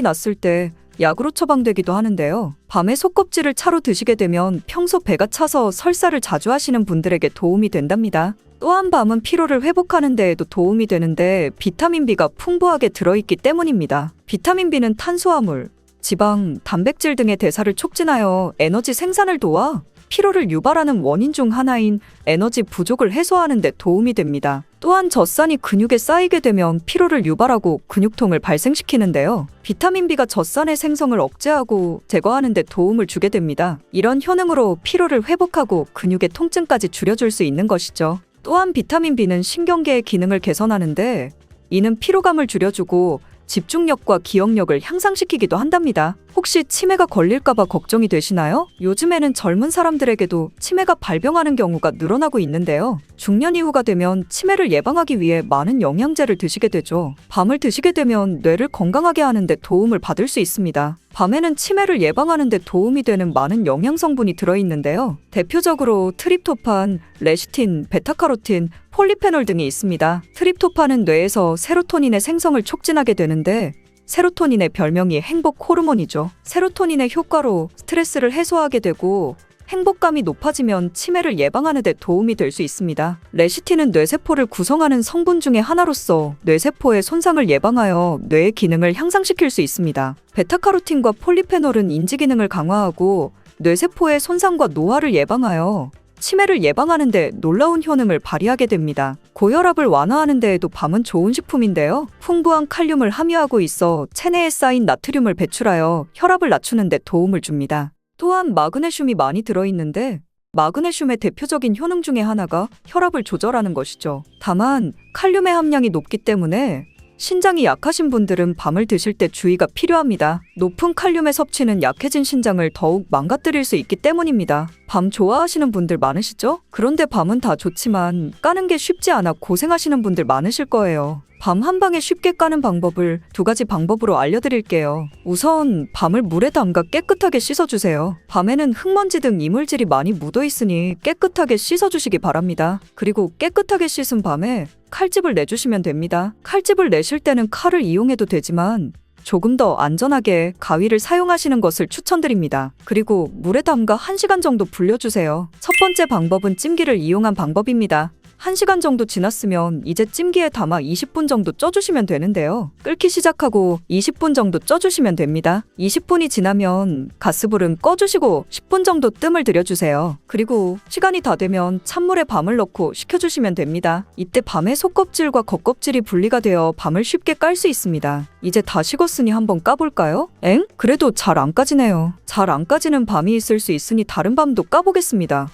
났을 때 약으로 처방되기도 하는데요. 밤에 속껍질을 차로 드시게 되면 평소 배가 차서 설사를 자주 하시는 분들에게 도움이 된답니다. 또한 밤은 피로를 회복하는 데에도 도움이 되는데 비타민 B가 풍부하게 들어있기 때문입니다. 비타민 B는 탄수화물, 지방, 단백질 등의 대사를 촉진하여 에너지 생산을 도와 피로를 유발하는 원인 중 하나인 에너지 부족을 해소하는 데 도움이 됩니다. 또한 젖산이 근육에 쌓이게 되면 피로를 유발하고 근육통을 발생시키는데요. 비타민 B가 젖산의 생성을 억제하고 제거하는 데 도움을 주게 됩니다. 이런 효능으로 피로를 회복하고 근육의 통증까지 줄여줄 수 있는 것이죠. 또한 비타민 B는 신경계의 기능을 개선하는데 이는 피로감을 줄여주고 집중력과 기억력을 향상시키기도 한답니다. 혹시 치매가 걸릴까봐 걱정이 되시나요? 요즘에는 젊은 사람들에게도 치매가 발병하는 경우가 늘어나고 있는데요. 중년 이후가 되면 치매를 예방하기 위해 많은 영양제를 드시게 되죠. 밤을 드시게 되면 뇌를 건강하게 하는 데 도움을 받을 수 있습니다. 밤에는 치매를 예방하는 데 도움이 되는 많은 영양 성분이 들어있는데요. 대표적으로 트립토판, 레시틴, 베타카로틴, 폴리페놀 등이 있습니다. 트립토판은 뇌에서 세로토닌의 생성을 촉진하게 되는데 세로토닌의 별명이 행복 호르몬이죠. 세로토닌의 효과로 스트레스를 해소하게 되고 행복감이 높아지면 치매를 예방하는 데 도움이 될 수 있습니다. 레시틴은 뇌세포를 구성하는 성분 중에 하나로서 뇌세포의 손상을 예방하여 뇌의 기능을 향상시킬 수 있습니다. 베타카로틴과 폴리페놀은 인지 기능을 강화하고 뇌세포의 손상과 노화를 예방하여 치매를 예방하는 데 놀라운 효능을 발휘하게 됩니다. 고혈압을 완화하는 데에도 밤은 좋은 식품인데요. 풍부한 칼륨을 함유하고 있어 체내에 쌓인 나트륨을 배출하여 혈압을 낮추는 데 도움을 줍니다. 또한 마그네슘이 많이 들어있는데 마그네슘의 대표적인 효능 중에 하나가 혈압을 조절하는 것이죠. 다만 칼륨의 함량이 높기 때문에 신장이 약하신 분들은 밤을 드실 때 주의가 필요합니다. 높은 칼륨의 섭취는 약해진 신장을 더욱 망가뜨릴 수 있기 때문입니다. 밤 좋아하시는 분들 많으시죠? 그런데 밤은 다 좋지만 까는 게 쉽지 않아 고생하시는 분들 많으실 거예요. 밤 한 방에 쉽게 까는 방법을 2가지 방법으로 알려드릴게요. 우선 밤을 물에 담가 깨끗하게 씻어주세요. 밤에는 흙먼지 등 이물질이 많이 묻어있으니 깨끗하게 씻어주시기 바랍니다. 그리고 깨끗하게 씻은 밤에 칼집을 내주시면 됩니다. 칼집을 내실 때는 칼을 이용해도 되지만 조금 더 안전하게 가위를 사용하시는 것을 추천드립니다. 그리고 물에 담가 1시간 정도 불려주세요. 첫 번째 방법은 찜기를 이용한 방법입니다. 1시간 정도 지났으면 이제 찜기에 담아 20분 정도 쪄주시면 되는데요. 끓기 시작하고 20분 정도 쪄주시면 됩니다. 20분이 지나면 가스불은 꺼주시고 10분 정도 뜸을 들여주세요. 그리고 시간이 다 되면 찬물에 밤을 넣고 식혀주시면 됩니다. 이때 밤의 속껍질과 겉껍질이 분리가 되어 밤을 쉽게 깔 수 있습니다. 이제 다 식었으니 한번 까볼까요? 엥? 그래도 잘 안 까지네요. 잘 안 까지는 밤이 있을 수 있으니 다른 밤도 까보겠습니다.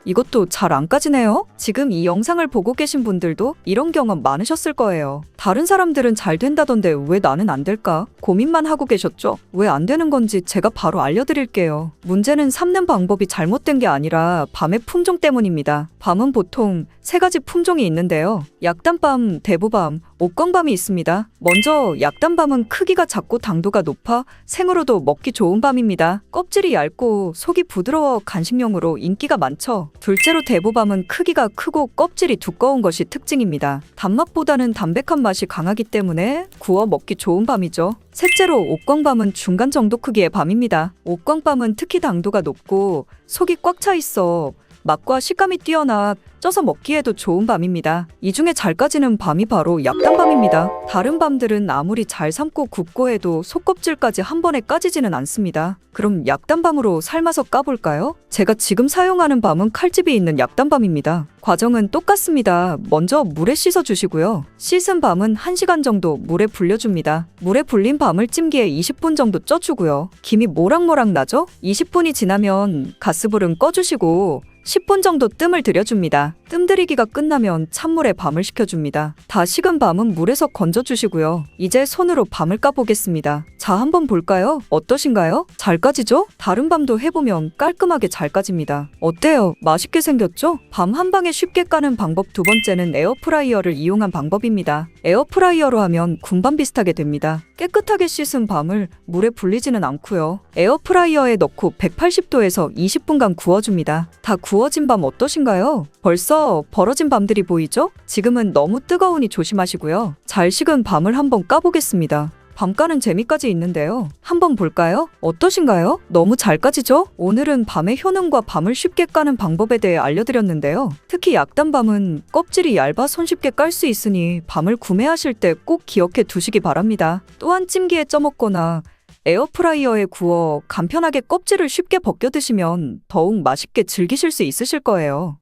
이것도 잘 안 까지네요. 지금 이 영상을 보고 계신 분들도 이런 경험 많으셨을 거예요. 다른 사람들은 잘 된다던데 왜 나는 안 될까? 고민만 하고 계셨죠? 왜 안 되는 건지 제가 바로 알려드릴게요. 문제는 삶는 방법이 잘못된 게 아니라 밤의 품종 때문입니다. 밤은 보통 3가지 품종이 있는데요. 약단밤, 대부밤, 옥광밤이 있습니다. 먼저 약단밤은 크기가 작고 당도가 높아 생으로도 먹기 좋은 밤입니다. 껍질이 얇고 속이 부드러워 간식용으로 인기가 많죠. 둘째로 대부밤은 크기가 크고 껍질이 두꺼운 것이 특징입니다. 단맛보다는 담백한 맛이 강하기 때문에 구워 먹기 좋은 밤이죠. 셋째로 옥광밤은 중간 정도 크기의 밤입니다. 옥광밤은 특히 당도가 높고 속이 꽉 차 있어 맛과 식감이 뛰어나 쪄서 먹기에도 좋은 밤입니다. 이 중에 잘 까지는 밤이 바로 약단밤입니다. 다른 밤들은 아무리 잘 삶고 굽고 해도 속껍질까지 한 번에 까지지는 않습니다. 그럼 약단밤으로 삶아서 까볼까요? 제가 지금 사용하는 밤은 칼집이 있는 약단밤입니다. 과정은 똑같습니다. 먼저 물에 씻어주시고요. 씻은 밤은 1시간 정도 물에 불려줍니다. 물에 불린 밤을 찜기에 20분 정도 쪄주고요. 김이 모락모락 나죠? 20분이 지나면 가스불은 꺼주시고 10분 정도 뜸을 들여줍니다. 뜸 들이기가 끝나면 찬물에 밤을 식혀줍니다. 다 식은 밤은 물에서 건져주시고요. 이제 손으로 밤을 까보겠습니다. 자, 한번 볼까요? 어떠신가요? 잘 까지죠? 다른 밤도 해보면 깔끔하게 잘 까집니다. 어때요? 맛있게 생겼죠? 밤 한 방에 쉽게 까는 방법 2번째는 에어프라이어를 이용한 방법입니다. 에어프라이어로 하면 군밤 비슷하게 됩니다. 깨끗하게 씻은 밤을 물에 불리지는 않고요. 에어프라이어에 넣고 180도에서 20분간 구워줍니다. 다 구워진 밤 어떠신가요? 벌써 벌어진 밤들이 보이죠? 지금은 너무 뜨거우니 조심하시고요. 잘 식은 밤을 한번 까보겠습니다. 밤 까는 재미까지 있는데요. 한번 볼까요? 어떠신가요? 너무 잘 까지죠? 오늘은 밤의 효능과 밤을 쉽게 까는 방법에 대해 알려드렸는데요. 특히 약단밤은 껍질이 얇아 손쉽게 깔 수 있으니 밤을 구매하실 때 꼭 기억해 두시기 바랍니다. 또한 찜기에 쪄먹거나 에어프라이어에 구워 간편하게 껍질을 쉽게 벗겨 드시면 더욱 맛있게 즐기실 수 있으실 거예요.